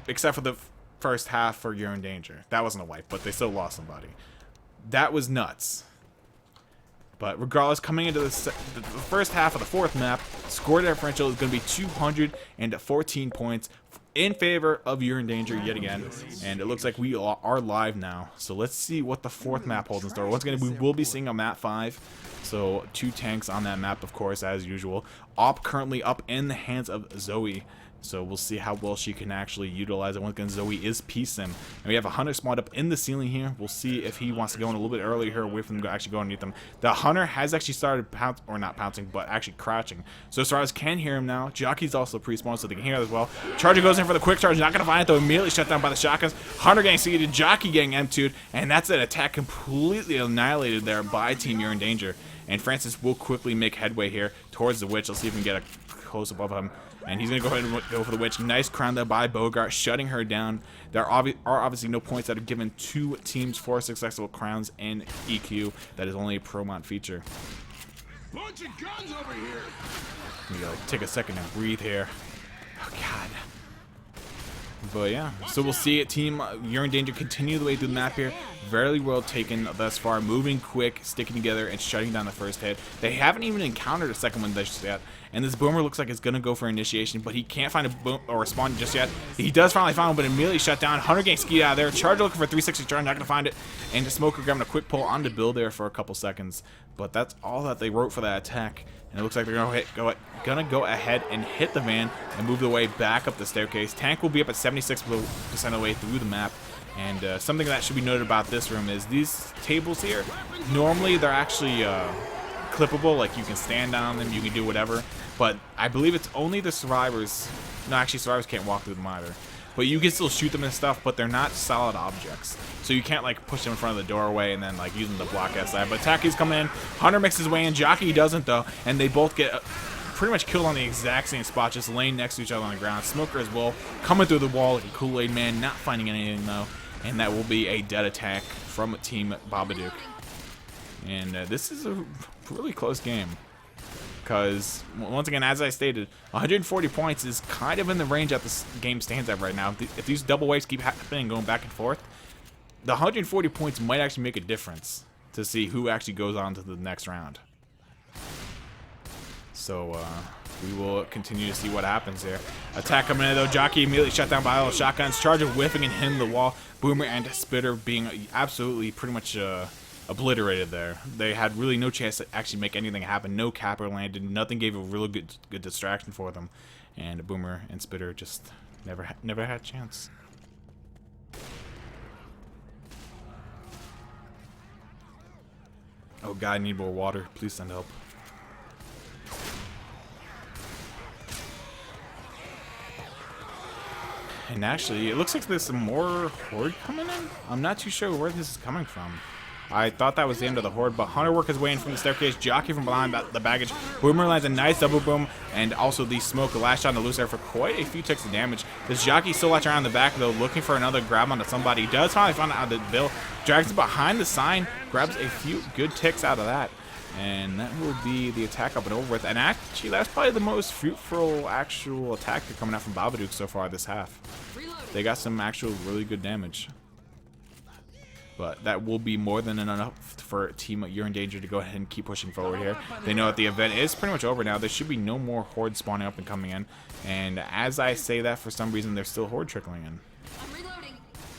except for the first half for Urine Danger. That wasn't a wipe, but they still lost somebody. That was nuts. But regardless, coming into the first half of the 4th map, score differential is going to be 214 points in favor of Urine Danger yet again. And it looks like we are live now. So let's see what the 4th map holds in store. Once again, we will be seeing a map 5. So 2 tanks on that map, of course, as usual. Op currently up in the hands of Zoe. So we'll see how well she can actually utilize it. Once again, Zoe is P-Sim. And we have a Hunter spawned up in the ceiling here. We'll see if he wants to go in a little bit earlier here, away from them actually going underneath them. The Hunter has actually started pouncing, or not pouncing, but actually crouching. So Stars can hear him now. Jockey's also pre-spawned, so they can hear it as well. Charger goes in for the quick charge. Not going to find it, though. Immediately shut down by the shotguns. Hunter getting seated, Jockey getting M2'd, and that's an attack completely annihilated there by Team Urine Danger. And Francis will quickly make headway here towards the Witch. Let's see if we can get a close-up of him. And he's going to go ahead and go for the Witch. Nice crown there by Bogart, shutting her down. There are obviously no points that are given to teams for successful crowns in EQ. That is only a pro mod feature. Bunch of guns over here. Let me take a second to breathe here. Oh, God. But yeah, so we'll see it. Team Urine Danger continue the way through the map here. Very well taken thus far. Moving quick, sticking together, and shutting down the first hit. They haven't even encountered a second one just yet. And this Boomer looks like it's going to go for initiation, but he can't find a boom or a spawn just yet. He does finally find one, but immediately shut down. Hunter getting skied out of there. Charger looking for 360 charge, not going to find it. And the Smoker grabbing a quick pull onto Bill there for a couple seconds. But that's all that they wrote for that attack. And it looks like they're gonna go ahead and hit the van and move the way back up the staircase. Tank will be up at 76% of the way through the map. And something that should be noted about this room is these tables here, normally they're actually clippable, like you can stand down on them, you can do whatever. But I believe it's only the survivors. No, actually survivors can't walk through them either. But you can still shoot them and stuff, but they're not solid objects. So you can't like push them in front of the doorway and then like use them to block outside. But Taki's coming in. Hunter makes his way in. Jockey doesn't though. And they both get pretty much killed on the exact same spot, just laying next to each other on the ground. Smoker as well, coming through the wall like a Kool-Aid man, not finding anything though. And that will be a dead attack from Team Babadook. And this is a really close game. Because, once again, as I stated, 140 points is kind of in the range that this game stands at right now. If these double waves keep happening, going back and forth, the 140 points might actually make a difference to see who actually goes on to the next round. So, we will continue to see what happens here. Attack coming in, though. Jockey immediately shut down by all the shotguns. Charger whiffing and hitting the wall. Boomer and Spitter being absolutely pretty much obliterated there. They had really no chance to actually make anything happen. No capper landed. Nothing gave a really good distraction for them. And Boomer and Spitter just never had a chance. Oh God, I need more water. Please send help. And actually, it looks like there's some more Horde coming in. I'm not too sure where this is coming from. I thought that was the end of the Horde, but Hunter worked his way in from the staircase. Jockey from behind the baggage. Boomer lands a nice double boom, and also the smoke lashed on the loose air for quite a few ticks of damage. This Jockey still latching around the back, though, looking for another grab onto somebody. He does finally find out that Bill drags it behind the sign, grabs a few good ticks out of that. And that will be the attack up and over with. And actually, that's probably the most fruitful actual attack coming out from Babadook so far this half. They got some actual really good damage. But that will be more than enough for Team Urine Danger to go ahead and keep pushing forward here. They know that the event is pretty much over now. There should be no more hordes spawning up and coming in. And as I say that, for some reason, there's still horde trickling in.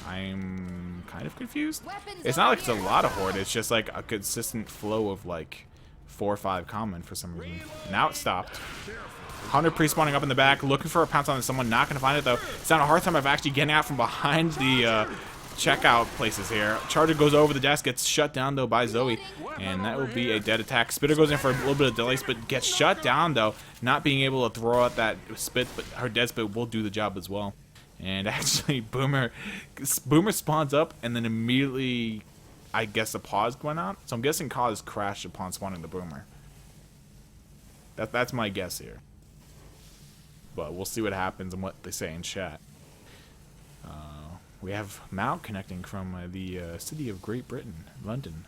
I'm kind of confused. It's not like it's a lot of horde. It's just like a consistent flow of like 4 or 5 common for some reason. Now it stopped. 100 pre-spawning up in the back, looking for a pounce on someone. Not going to find it though. It's not a hard time of actually getting out from behind the checkout places here. Charger goes over the desk, gets shut down though by Zoe, and that will be a dead attack. Spitter goes in for a little bit of delay, but gets shut down though, not being able to throw out that spit, but her dead spit will do the job as well. And actually, Boomer spawns up, and then immediately, I guess a pause went out. So I'm guessing Cause crashed upon spawning the Boomer. That's my guess here. But we'll see what happens and what they say in chat. We have Mal connecting from the city of Great Britain, London.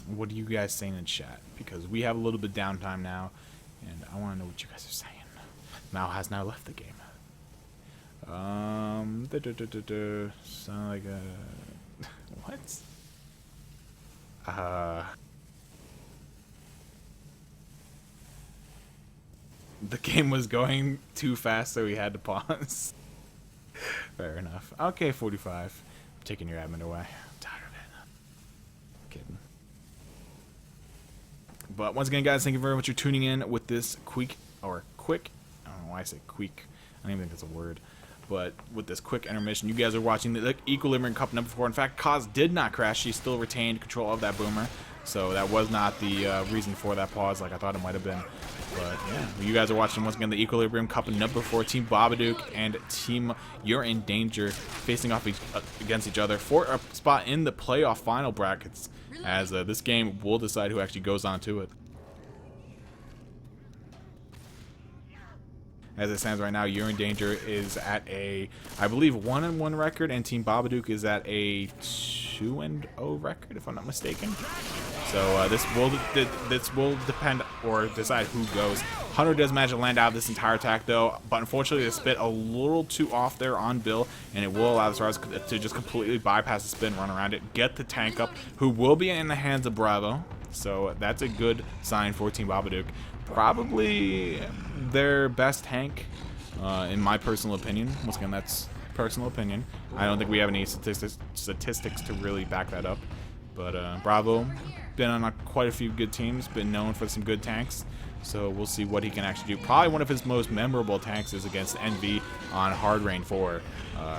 What are you guys saying in chat? Because we have a little bit of downtime now, and I want to know what you guys are saying. Mal has now left the game. Sound like a... what? The game was going too fast, so we had to pause. Fair enough. Okay, 45. I'm taking your admin away. I'm tired of it. Kidding. But once again, guys, thank you very much for tuning in with this quick. I don't know why I say quick. I don't even think it's a word. But with this quick intermission, you guys are watching the Equilibrium Cup number 4. In fact, Kaz did not crash. She still retained control of that Boomer. So that was not the reason for that pause like I thought it might have been. But yeah, you guys are watching once again the Equilibrium Cup number 4. Team Babadook and Team Urine Danger facing off against each other for a spot in the playoff final brackets. As this game will decide who actually goes on to it. As it stands right now, Urine Danger is at a, I believe, 1-1 record, and Team Babadook is at a 2-0 record, if I'm not mistaken. So this will depend or decide who goes. Hunter does manage to land out of this entire attack, though, but unfortunately the spit a little too off there on Bill, and it will allow the Stars to just completely bypass the spin, run around it, get the tank up, who will be in the hands of Bravo. So that's a good sign for Team Babadook. Probably their best tank, in my personal opinion. Once again, that's personal opinion. I don't think we have any statistics to really back that up. But Bravo, been on quite a few good teams, been known for some good tanks. So we'll see what he can actually do. Probably one of his most memorable tanks is against NV on Hard Rain 4.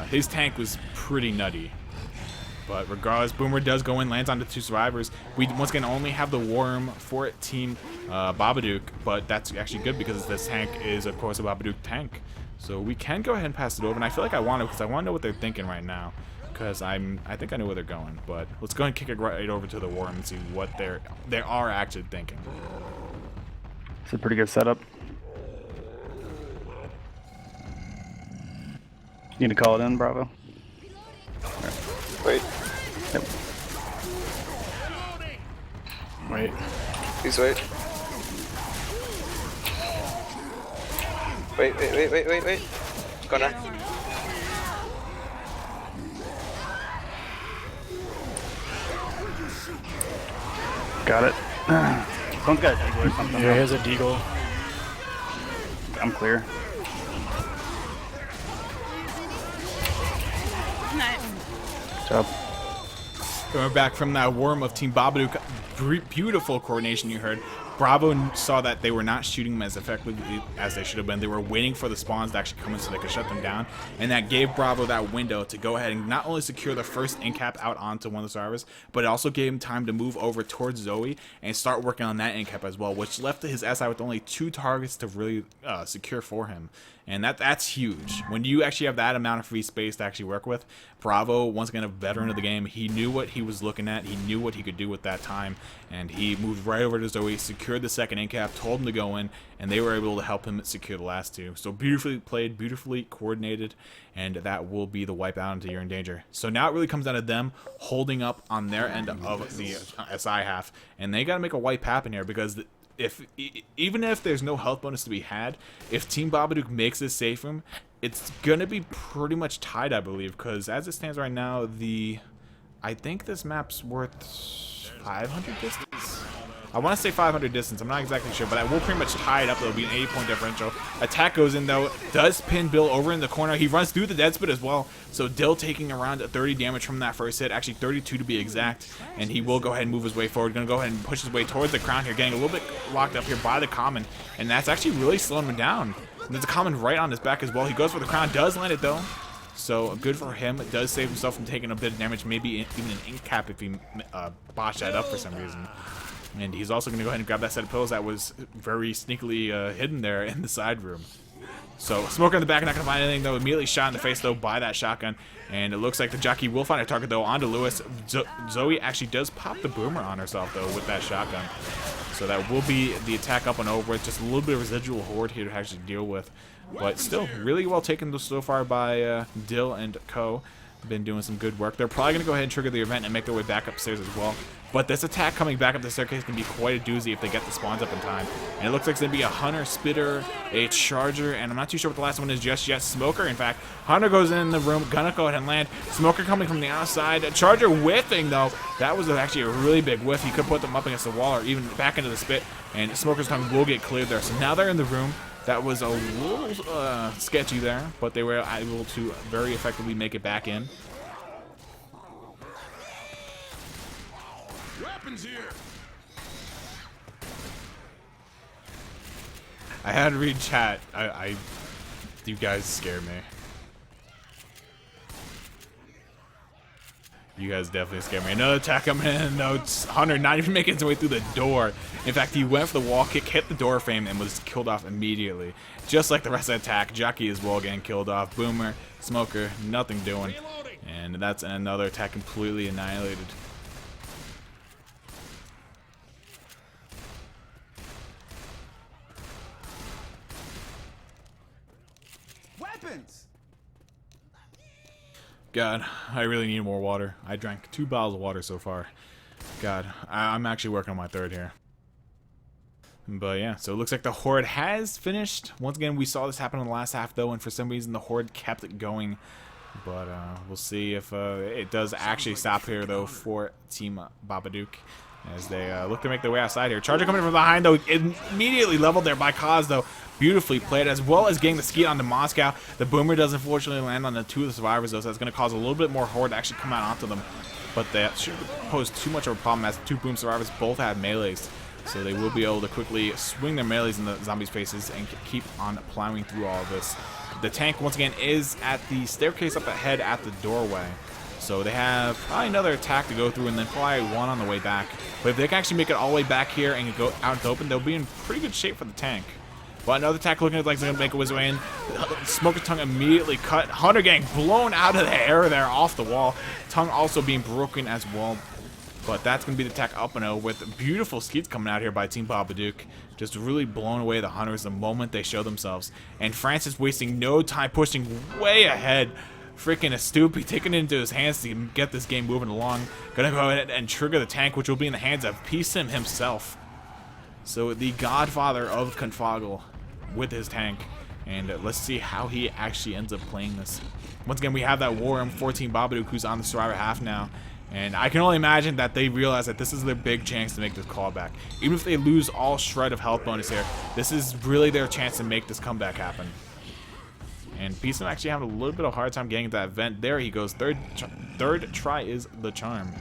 His tank was pretty nutty. But regardless, Boomer does go in, lands on the 2 survivors. We once again only have the Worm for Team Babadook, but that's actually good because this tank is, of course, a Babadook tank. So we can go ahead and pass it over, and I feel like I want to because I want to know what they're thinking right now. Because I think I know where they're going, but let's go ahead and kick it right over to the Worm and see what they are actually thinking. It's a pretty good setup. You need to call it in, Bravo. Wait. Yep. Wait. Please wait. Wait. Gonna. Got it. Someone's got a Deagle or something. Yeah, here's a Deagle. I'm clear. Nice. Good job. Going back from that Worm of Team Babadook, beautiful coordination you heard. Bravo saw that they were not shooting them as effectively as they should have been. They were waiting for the spawns to actually come in so they could shut them down. And that gave Bravo that window to go ahead and not only secure the first in-cap out onto one of the survivors, but it also gave him time to move over towards Zoe and start working on that in-cap as well, which left his SI with only 2 targets to really secure for him. And that's huge. When you actually have that amount of free space to actually work with, Bravo, once again, a veteran of the game, he knew what he was looking at. He knew what he could do with that time. And he moved right over to Zoe, secured secured the second incap, told him to go in, and they were able to help him secure the last two. So beautifully played, beautifully coordinated, and that will be the wipe out into You're in Danger. So now it really comes down to them holding up on their end of the SI half, and they got to make a wipe happen here, because even if there's no health bonus to be had, if Team Babadook makes this safe room, it's going to be pretty much tied, I believe, because as it stands right now, I think this map's worth 500 distance. I want to say 500 distance. I'm not exactly sure, but I will pretty much tie it up. It'll be an 80-point differential. Attack goes in, though. Does pin Bill over in the corner. He runs through the dead spit as well. So Dill taking around 30 damage from that first hit. Actually, 32 to be exact. And he will go ahead and move his way forward. Going to go ahead and push his way towards the crown here. Getting a little bit locked up here by the common. And that's actually really slowing him down. And there's a common right on his back as well. He goes for the crown. Does land it, though. So good for him. It does save himself from taking a bit of damage. Maybe even an ink cap if he botched that up for some reason. And he's also going to go ahead and grab that set of pills that was very sneakily hidden there in the side room. So Smoker in the back, not going to find anything, though. Immediately shot in the face, though, by that shotgun. And it looks like the jockey will find a target, though, onto Lewis. Zoe actually does pop the boomer on herself, though, with that shotgun. So that will be the attack up and over with. Just a little bit of residual horde here to actually deal with. But still, really well taken so far by Dill and Co. Been doing some good work. They're probably going to go ahead and trigger the event and make their way back upstairs as well. But this attack coming back up the staircase can be quite a doozy if they get the spawns up in time. And it looks like it's going to be a Hunter, Spitter, a Charger, and I'm not too sure what the last one is just yet. Smoker, in fact. Hunter goes in the room, gonna go ahead and land. Smoker coming from the outside. Charger whiffing, though. That was actually a really big whiff. He could put them up against the wall or even back into the spit. And Smoker's tongue will get cleared there. So now they're in the room. That was a little sketchy there, but they were able to very effectively make it back in. Weapons here. I had to read chat. You guys scare me. You guys definitely scare me. Another attack coming in. No, Hunter not even making his way through the door. In fact, he went for the wall kick, hit the door frame, and was killed off immediately. Just like the rest of the attack, Jockey as well getting killed off. Boomer, Smoker, nothing doing. And that's another attack completely annihilated. Weapons. God, I really need more water. I drank 2 bottles of water so far. God, I'm actually working on my 3rd here. But yeah, so it looks like the Horde has finished. Once again, we saw this happen in the last half, though, and for some reason the Horde kept it going. But we'll see if it does actually stop here, though, for Team Babadook. As they look to make their way outside here. Charger coming from behind, though, immediately leveled there by Kaz, though. Beautifully played, as well as getting the skeet onto Moscow. The Boomer does unfortunately land on the 2 of the survivors, though, so that's going to cause a little bit more horde to actually come out onto them. But that shouldn't pose too much of a problem, as the 2 Boom survivors both have melees. So they will be able to quickly swing their melees in the zombies' faces and keep on plowing through all of this. The tank, once again, is at the staircase up ahead at the doorway. So they have probably another attack to go through, and then probably one on the way back. But if they can actually make it all the way back here and go out into the open, they'll be in pretty good shape for the tank. But another attack looking like it's going to make his way in. Smoker's tongue immediately cut. Hunter getting blown out of the air there off the wall. Tongue also being broken as well. But that's going to be the attack up and over with beautiful skeets coming out here by Team Babadook. Just really blowing away the Hunters the moment they show themselves. And Francis wasting no time, pushing way ahead. Freaking Astupi taking it into his hands to get this game moving along. Gonna go ahead and trigger the tank, which will be in the hands of Peacesim himself. So the godfather of Confoggle with his tank. And let's see how he actually ends up playing this. Once again, we have that War Room 14 Babadook who's on the survivor half now. And I can only imagine that they realize that this is their big chance to make this callback. Even if they lose all shred of health bonus here, this is really their chance to make this comeback happen. And Peacesim actually having a little bit of a hard time getting to that vent. There he goes. Third try is the charm.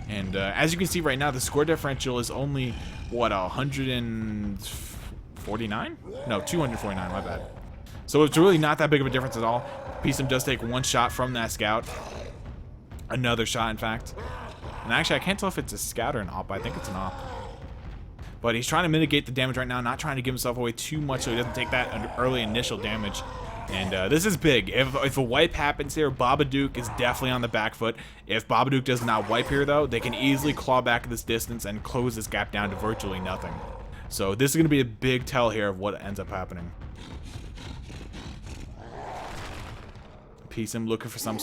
And as you can see right now, the score differential is only, what, 149? No, 249, my bad. So it's really not that big of a difference at all. Peacesim does take 1 shot from that scout. Another shot, in fact. And actually, I can't tell if it's a scout or an op. I think it's an op. But he's trying to mitigate the damage right now, not trying to give himself away too much so he doesn't take that early initial damage. And this is big. If a wipe happens here, Babadook is definitely on the back foot. If Babadook does not wipe here, though, they can easily claw back this distance and close this gap down to virtually nothing. So this is going to be a big tell here of what ends up happening. Piece him looking for some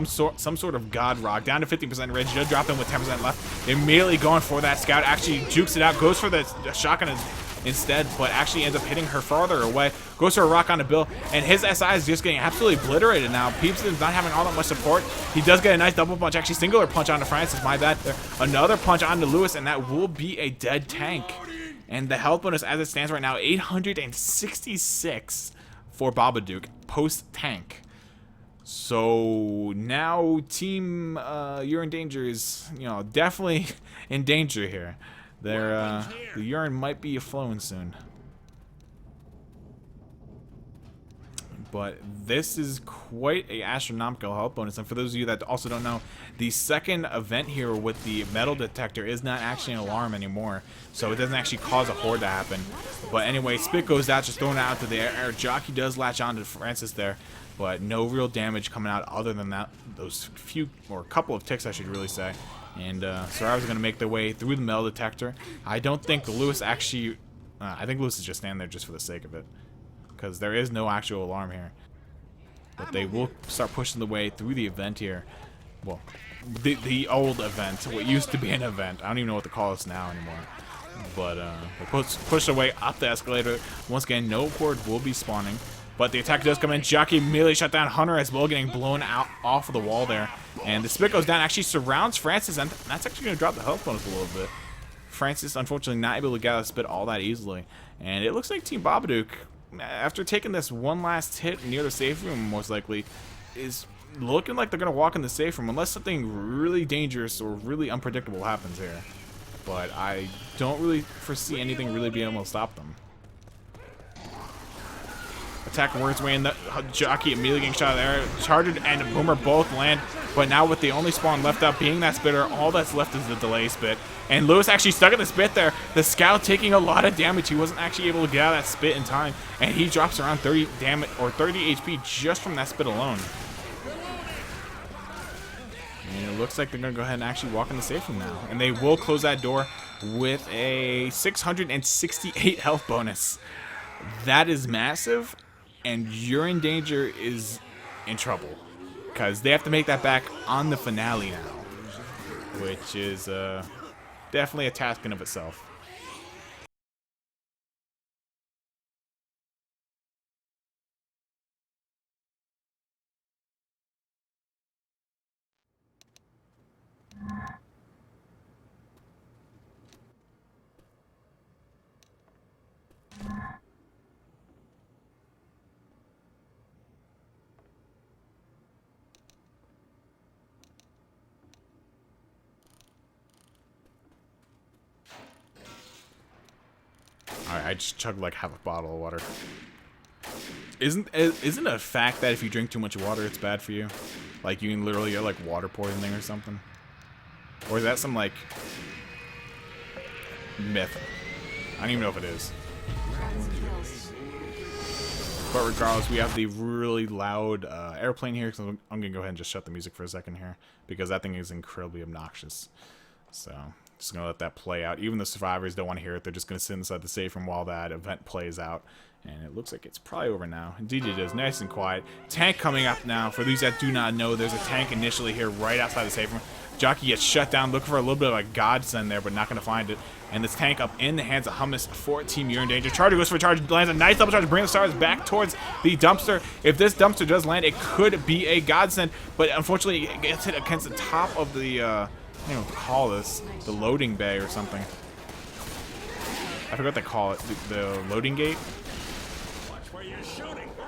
sort of god rock. Down to 50% rage. Just dropped him with 10% left. Immediately going for that scout. Actually jukes it out. Goes for the shotgun instead, but actually ends up hitting her farther away. Goes for a rock onto Bill, and his SI is just getting absolutely obliterated now. Peepson's not having all that much support. He does get a nice double punch, actually singular punch onto Francis. My bad there. Another punch onto Lewis, and that will be a dead tank. And the health bonus as it stands right now, 866 for Babadook post tank. So now Team Urine Danger is, you know, definitely in danger here. The urine might be flowing soon. But this is quite a astronomical health bonus. And for those of you that also don't know, the second event here with the metal detector is not actually an alarm anymore. So it doesn't actually cause a horde to happen. But anyway, Spit goes out, just throwing it out to the air. Jockey does latch on to Francis there. But no real damage coming out other than that, those few, or a couple of ticks I should really say. And Sarava's going to make their way through the metal detector. I don't think Lewis actually, I think Lewis is just standing there just for the sake of it. Because there is no actual alarm here. But they will start pushing the way through the event here. Well, the old event, what used to be an event. I don't even know what to call this now anymore. But they push their way up the escalator. Once again, no horde will be spawning. But the attack does come in. Jockey immediately shut down Hunter as well, getting blown out off of the wall there. And the Spit goes down, actually surrounds Francis, and that's actually going to drop the health bonus a little bit. Francis, unfortunately, not able to get out of Spit all that easily. And it looks like Team Babadook, after taking this one last hit near the safe room, most likely, is looking like they're going to walk in the safe room unless something really dangerous or really unpredictable happens here. But I don't really foresee anything really being able to stop them. Attack works way in. The Jockey immediately getting shot there. Charger and Boomer both land, but now with the only spawn left up being that Spitter, all that's left is the delay Spit. And Lewis actually stuck at the Spit there. The Scout taking a lot of damage. He wasn't actually able to get out of that Spit in time, and he drops around 30 damage or 30 HP just from that Spit alone. And it looks like they're gonna go ahead and actually walk in the safe room now, and they will close that door with a 668 health bonus. That is massive. And Urine Danger is in trouble because they have to make that back on the finale now, which is definitely a task in of itself. Alright, I just chugged like half a bottle of water. Isn't it a fact that if you drink too much water, it's bad for you? Like, you can literally get like water poisoning or something? Or is that some like myth? I don't even know if it is. But regardless, we have the really loud airplane here, so I'm gonna go ahead and just shut the music for a second here because that thing is incredibly obnoxious. So just gonna let that play out. Even the survivors don't want to hear it. They're just gonna sit inside the safe room while that event plays out. And it looks like it's probably over now. Indeed it is. Nice and quiet. Tank coming up now. For these that do not know, there's a tank initially here right outside the safe room. Jockey gets shut down, looking for a little bit of a godsend there, but not going to find it. And this tank up in the hands of Hummus for Team Urine Danger. Charger goes for a charge, lands a nice double charge, bring the stars back towards the dumpster. If this dumpster does land, it could be a godsend, but unfortunately it gets hit against the top of the, I don't know what to call this, the loading bay or something. I forgot what they call it, the loading gate.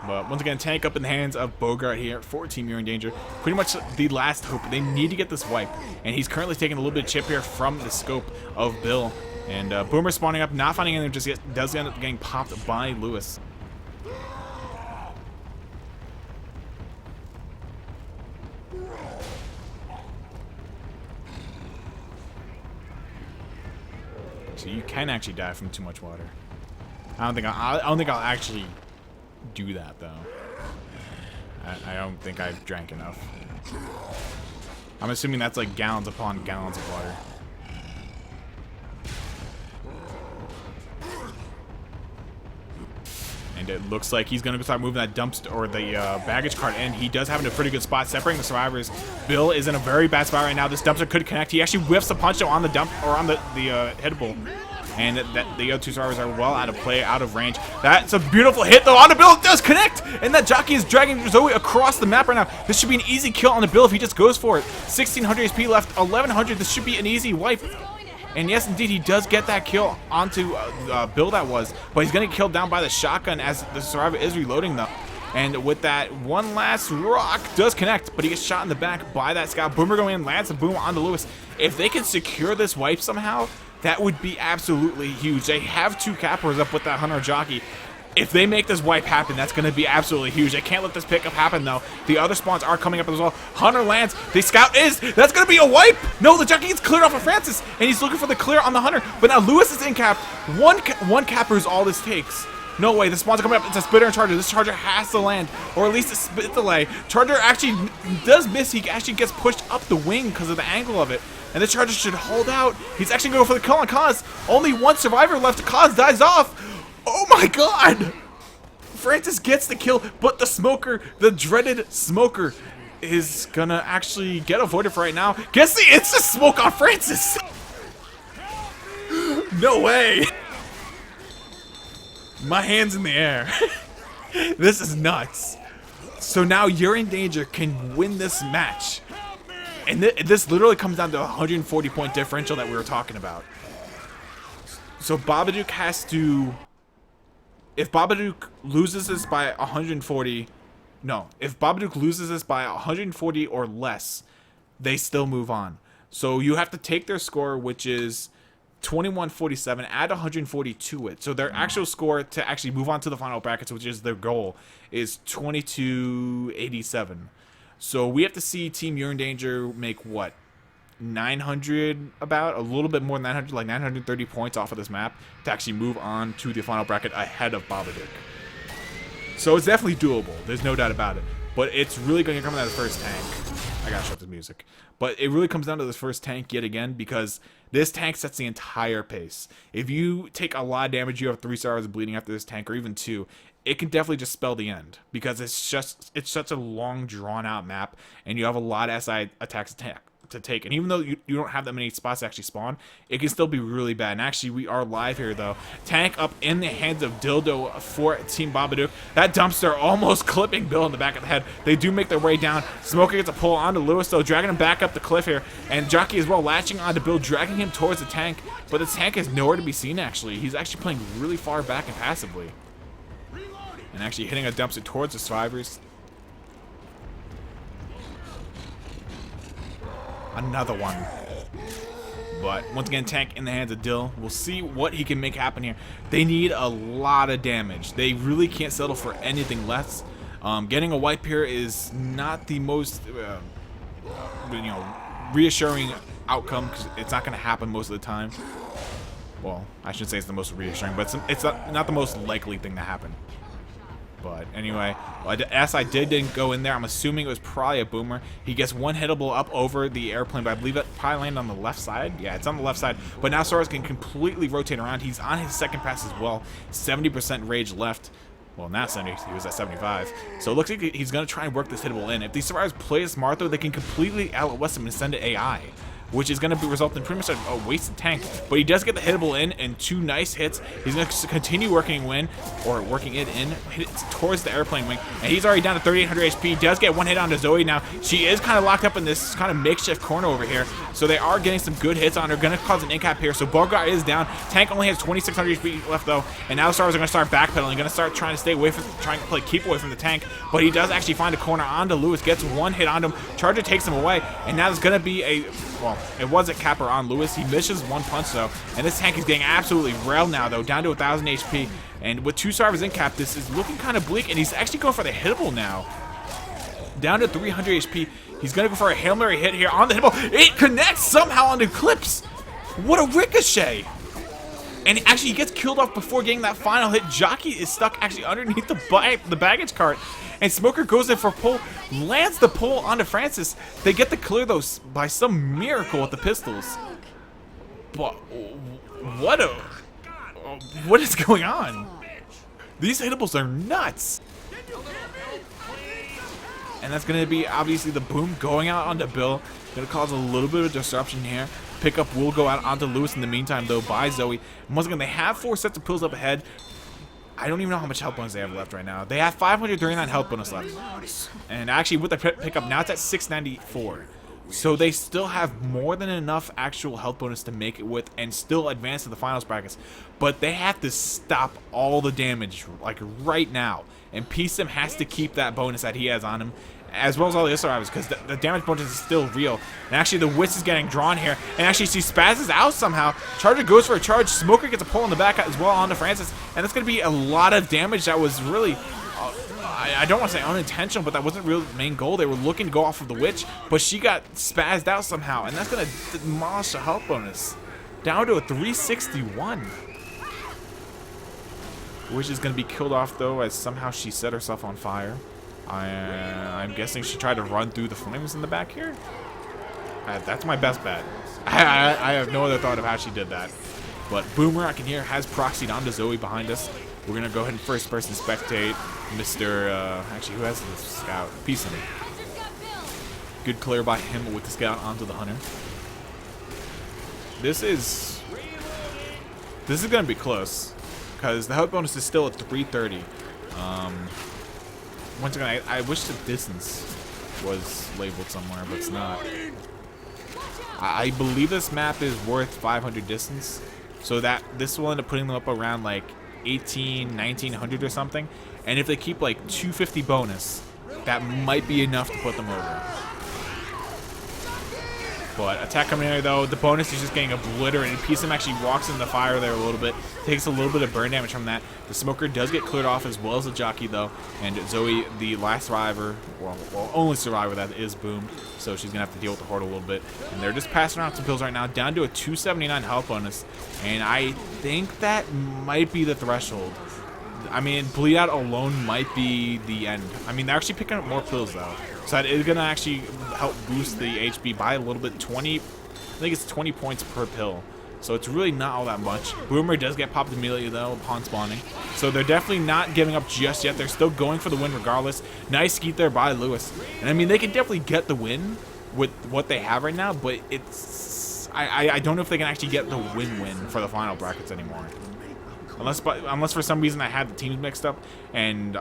But once again, tank up in the hands of Bogart here for Team Urine Danger. Pretty much the last hope. They need to get this wipe. And he's currently taking a little bit of chip here from the scope of Bill. And Boomer spawning up, not finding anything, just does end up getting popped by Lewis. So you can actually die from too much water. I don't think I'll actually do that though. I don't think I've drank enough. I'm assuming that's like gallons upon gallons of water. And it looks like he's going to start moving that dumpster or the baggage cart in. He does have it in a pretty good spot, separating the survivors. Bill is in a very bad spot right now. This dumpster could connect. He actually whiffs a punch on the dump or on the hittable. And the other two survivors are well out of play, out of range. That's a beautiful hit, though, on the Bill. It does connect! And that jockey is dragging Zoe across the map right now. This should be an easy kill on the Bill if he just goes for it. 1,600 HP left, 1,100. This should be an easy wipe. And yes, indeed, he does get that kill onto Bill that was. But he's going to get killed down by the shotgun as the survivor is reloading, though. And with that one last rock, does connect, but he gets shot in the back by that scout. Boomer going in, lands a boom onto Lewis. If they can secure this wipe somehow, that would be absolutely huge. They have 2 cappers up with that Hunter jockey. If they make this wipe happen, that's going to be absolutely huge. They can't let this pickup happen, though. The other spawns are coming up as well. Hunter lands. The scout is. That's going to be a wipe. No, the jockey gets cleared off of Francis, and he's looking for the clear on the Hunter. But now Lewis is in cap. One capper is all this takes. No way, the spawns are coming up. It's a spitter and charger. This charger has to land, or at least a spit delay. Charger actually does miss. He actually gets pushed up the wing because of the angle of it. And the charger should hold out. He's actually going for the kill on Kaz. Only one survivor left. Kaz dies off. Oh my god! Francis gets the kill, but the smoker, the dreaded smoker, is gonna actually get avoided for right now. Gets the instant smoke on Francis! No way! My hand's in the air. This is nuts. So now Urine Danger can win this match. And this literally comes down to a 140-point differential that we were talking about. So Babadook has to... If Babadook loses this by 140... No, if Babadook loses this by 140 or less, they still move on. So you have to take their score, which is 2147, add 140 to it. So their actual score to actually move on to the final brackets, which is their goal, is 2287. So we have to see Team Urine Danger make what? 900, about a little bit more than 900, like 930 points off of this map to actually move on to the final bracket ahead of Babadook. So it's definitely doable. There's no doubt about it. But it's really going to come down to the first tank. I gotta shut the music. But it really comes down to this first tank yet again, because this tank sets the entire pace. If you take a lot of damage, you have 3 stars of bleeding after this tank, or even 2, it can definitely just spell the end, because it's such a long, drawn-out map, and you have a lot of SI attacks to take. And even though you don't have that many spots to actually spawn, it can still be really bad. And actually, we are live here, though. Tank up in the hands of Dildo for Team Babadook. That dumpster almost clipping Bill in the back of the head. They do make their way down. Smoker gets a pull onto Lewis, though, dragging him back up the cliff here. And Jockey as well, latching onto Bill, dragging him towards the tank. But the tank is nowhere to be seen, actually. He's actually playing really far back and passively. And actually hitting a dumpster towards the survivors. Another one. But once again, tank in the hands of Dill. We'll see what he can make happen here. They need a lot of damage. They really can't settle for anything less. Getting a wipe here is not the most reassuring outcome, because it's not going to happen most of the time. Well, I shouldn't say it's the most reassuring, but it's not the most likely thing to happen. But anyway, SI didn't go in there. I'm assuming it was probably a boomer. He gets one hittable up over the airplane, but I believe it probably landed on the left side. Yeah, it's on the left side. But now Soros can completely rotate around. He's on his second pass as well. 70% rage left. Well, not 70. He was at 75. So it looks like he's going to try and work this hittable in. If these survivors play smart, though, they can completely out-west him and send it AI, which is going to result in pretty much a wasted tank. But he does get the hittable in, and 2 nice hits. He's going to continue working it in, hit it towards the airplane wing, and he's already down to 3,800 HP. He does get one hit onto Zoe now. She is kind of locked up in this kind of makeshift corner over here, so they are getting some good hits on her. Going to cause an incap here, so Bogart is down. Tank only has 2,600 HP left, though, and now the stars are going to start backpedaling, going to start trying to stay away from, keep away from the tank, but he does actually find a corner onto Lewis, gets one hit on him. Charger takes him away, and now there's going to be a, well, it was a capper on Lewis. He misses one punch, though, and this tank is getting absolutely railed now, though, down to 1,000 HP. And with 2 survivors in cap, this is looking kind of bleak, and he's actually going for the hittable now. Down to 300 HP. He's going to go for a Hail Mary hit here on the hittable. It connects somehow on the clips. What a ricochet. And actually, he gets killed off before getting that final hit. Jockey is stuck actually underneath the baggage cart. And Smoker goes in for a pull, lands the pull onto Francis. They get the clear, though, by some miracle with the pistols. But what is going on? These hitables are nuts. And that's going to be obviously the boom going out onto Bill. Going to cause a little bit of disruption here. Pickup will go out onto Lewis in the meantime, though, by Zoe. And once again, they have 4 sets of pills up ahead. I don't even know how much health bonus they have left right now. They have 539 health bonus left. And actually, with the pickup, now it's at 694. So they still have more than enough actual health bonus to make it with and still advance to the finals brackets. But they have to stop all the damage, like, right now. And PSIM has to keep that bonus that he has on him, as well as all the other survivors, because the damage bonus is still real. And actually, the Witch is getting drawn here. And actually, she spazzes out somehow. Charger goes for a charge. Smoker gets a pull in the back as well onto Francis. And that's going to be a lot of damage that was really... I don't want to say unintentional, but that wasn't really the main goal. They were looking to go off of the Witch, but she got spazzed out somehow. And that's going to demolish the health bonus. Down to a 361. Witch is going to be killed off, though, as somehow she set herself on fire. I'm guessing she tried to run through the flames in the back here. That's my best bet. I have no other thought of how she did that. But Boomer, I can hear, has proxied onto Zoe behind us. We're going to go ahead and first person spectate Mr. Actually, who has this scout? Peace him. Good clear by him with the scout onto the hunter. This is going to be close, because the health bonus is still at 330. Once again, I wish the distance was labeled somewhere, but it's not. I believe this map is worth 500 distance, so that this will end up putting them up around like 1900 or something. And if they keep like 250 bonus, that might be enough to put them over. But attack coming in there, though, the bonus is just getting obliterated. PSM actually walks in the fire there a little bit, takes a little bit of burn damage from that. The Smoker does get cleared off, as well as the Jockey, though. And Zoe, the last survivor, well, only survivor that is boomed, so she's going to have to deal with the Horde a little bit. And they're just passing around some pills right now, down to a 279 health bonus. And I think that might be the threshold. I mean, bleed out alone might be the end. I mean, they're actually picking up more pills, though. So that is going to actually help boost the HP by a little bit. 20, I think it's 20 points per pill. So it's really not all that much. Boomer does get popped immediately, though, upon spawning. So they're definitely not giving up just yet. They're still going for the win regardless. Nice skeet there by Lewis. And I mean, they can definitely get the win with what they have right now, but it's... I don't know if they can actually get the win-win for the final brackets anymore. Unless for some reason I had the teams mixed up and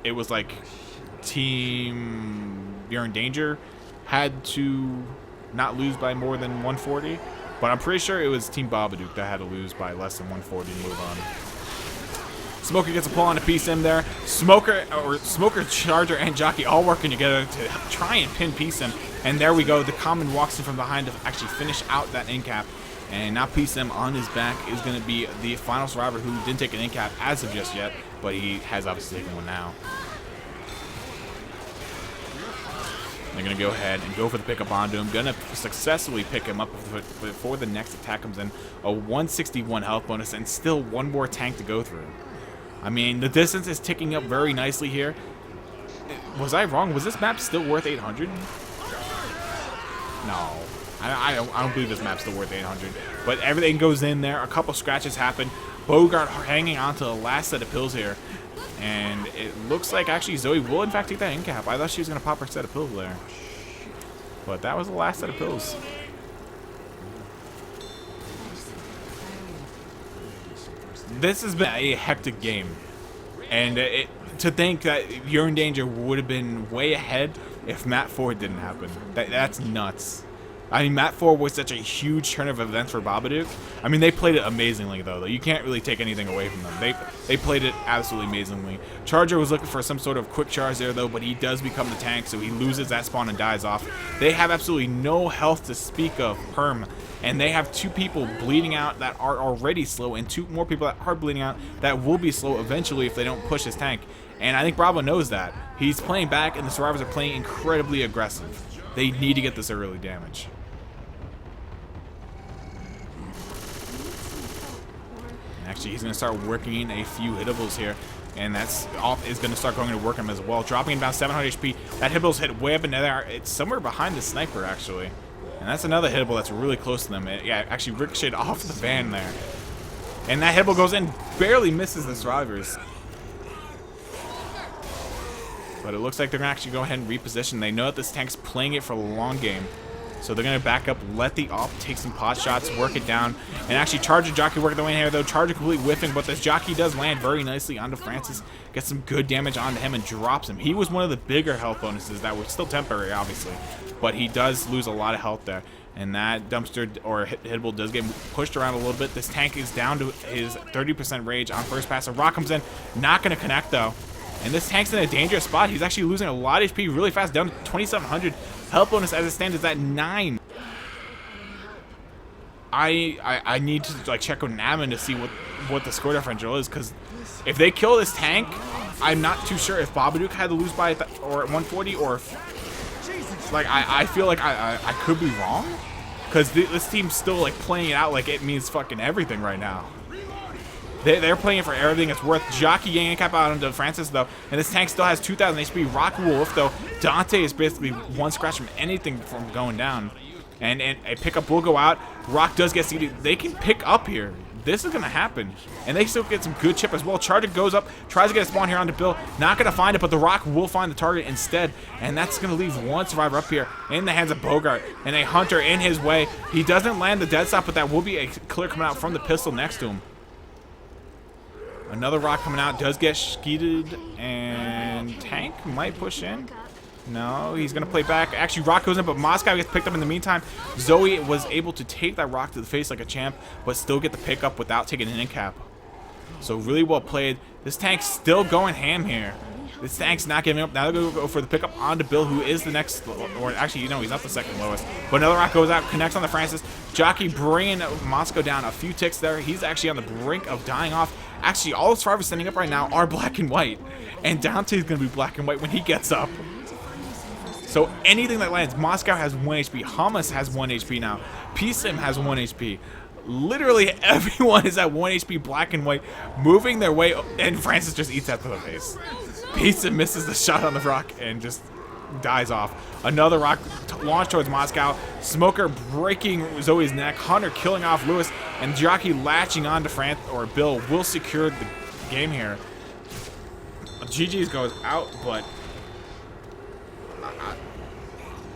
it was like Team You're in Danger had to not lose by more than 140, but I'm pretty sure it was Team Babadook that had to lose by less than 140 to move on. Smoker gets a pull on a PSM there. Smoker, Charger, and Jockey all working together to try and pin PSM. And there we go. The Common walks in from behind to actually finish out that end cap. And now PSM on his back is going to be the final survivor who didn't take an end cap as of just yet, but he has obviously taken one now. They're going to go ahead and go for the pickup onto him. Going to successfully pick him up before the next attack comes in. A 161 health bonus and still one more tank to go through. I mean, the distance is ticking up very nicely here. Was I wrong? Was this map still worth 800? No. I don't believe this map's still worth 800. But everything goes in there. A couple scratches happen. Bogart hanging on to the last set of pills here. And it looks like actually Zoe will in fact take that end cap. I thought she was going to pop her set of pills there. But that was the last set of pills. This has been a hectic game. And to think that You're in Danger would have been way ahead if Map 4 didn't happen. That's nuts. I mean, Map 4 was such a huge turn of events for Babadook. I mean, they played it amazingly, though. You can't really take anything away from them. They played it absolutely amazingly. Charger was looking for some sort of quick charge there, though, but he does become the tank, so he loses that spawn and dies off. They have absolutely no health to speak of, Perm, and they have 2 people bleeding out that are already slow, and 2 more people that are bleeding out that will be slow eventually if they don't push his tank. And I think Bravo knows that. He's playing back, and the survivors are playing incredibly aggressive. They need to get this early damage. Actually, he's going to start working in a few hitables here, and that's is going to start going to work him as well. Dropping about 700 HP. That hitable's hit way up in there. It's somewhere behind the sniper, actually. And that's another hitable that's really close to them. Yeah, actually ricocheted off the van there. And that hitable goes in, barely misses the survivors. But it looks like they're going to actually go ahead and reposition. They know that this tank's playing it for the long game. So they're going to back up, let the op take some pot shots, work it down, and actually Charger Jockey working their way in here, though. Charger completely whiffing, but this Jockey does land very nicely onto Francis. Gets some good damage onto him and drops him. He was one of the bigger health bonuses that were still temporary, obviously. But he does lose a lot of health there. And that dumpster or hittable does get pushed around a little bit. This tank is down to his 30% rage on first pass. So Rock comes in, not going to connect, though. And this tank's in a dangerous spot. He's actually losing a lot of HP really fast, down to 2,700. Health bonus as it stands is at 9. I need to like check on Namin to see what the score differential is, because if they kill this tank, I'm not too sure if Babadook had to lose by or 140 or if, like I feel like I could be wrong, because this team's still like playing it out like it means fucking everything right now. They're playing it for everything it's worth. Jockey getting a cap out onto Francis, though. And this tank still has 2,000 HP. Rock Wolf, though. Dante is basically one scratch from anything from going down. And a pickup will go out. Rock does get seeded. They can pick up here. This is going to happen. And they still get some good chip as well. Charger goes up, tries to get a spawn here onto Bill. Not going to find it, but the Rock will find the target instead. And that's going to leave one survivor up here in the hands of Bogart. And a Hunter in his way. He doesn't land the dead stop, but that will be a clear coming out from the pistol next to him. Another Rock coming out, does get skeeted, and Tank might push in. No, he's going to play back. Actually, Rock goes in, but Moscow gets picked up in the meantime. Zoe was able to take that Rock to the face like a champ, but still get the pickup without taking an in-cap. So really well played. This tank's still going ham here. This tank's not giving up. Now they're going to go for the pickup onto Bill, who is the next, or actually, you know, he's not the second lowest. But another Rock goes out, connects on the Francis. Jockey bringing Moscow down a few ticks there. He's actually on the brink of dying off. Actually, all the survivors standing up right now are black and white. And Dante's going to be black and white when he gets up. So anything that lands, Moscow has 1 HP. Hamas has 1 HP now. PSIM has 1 HP. Literally everyone is at 1 HP, black and white, moving their way. And Francis just eats that to the face. PSIM misses the shot on the Rock and just dies off. Another Rock launched towards Moscow. Smoker breaking Zoe's neck. Hunter killing off Lewis. And Jockey latching on to Bill will secure the game here. GG's goes out, but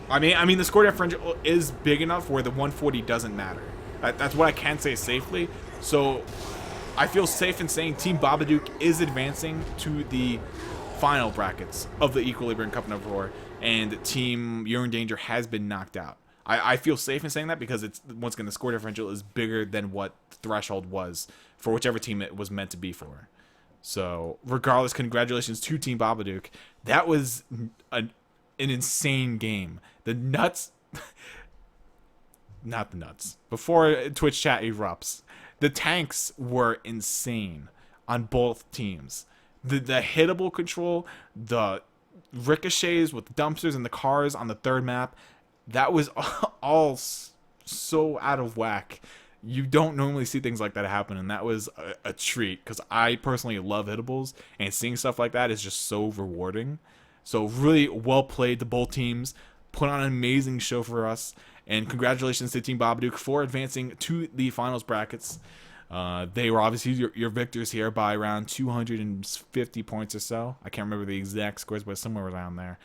I mean the score differential is big enough where the 140 doesn't matter. That's what I can say safely. So I feel safe in saying Team Babadook is advancing to the final brackets of the Equilibrium Cup of Roar, and Team Urine Danger has been knocked out. I feel safe in saying that because it's, once again, the score differential is bigger than what the threshold was for whichever team it was meant to be for. So regardless, congratulations to Team Babadook. That was an insane game. The nuts, not the nuts, before Twitch chat erupts, the tanks were insane on both teams. The hittable control, the ricochets with the dumpsters and the cars on the third map, that was all so out of whack. You don't normally see things like that happen, and that was a treat, because I personally love hittables, and seeing stuff like that is just so rewarding. So really well played to both teams, put on an amazing show for us, and congratulations to Team Babadook for advancing to the finals brackets. They were obviously your victors here by around 250 points or so. I can't remember the exact scores, but somewhere around there.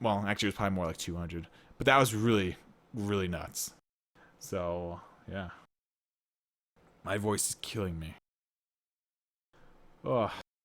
Well, actually, it was probably more like 200. But that was really, really nuts. So, yeah. My voice is killing me. Oh.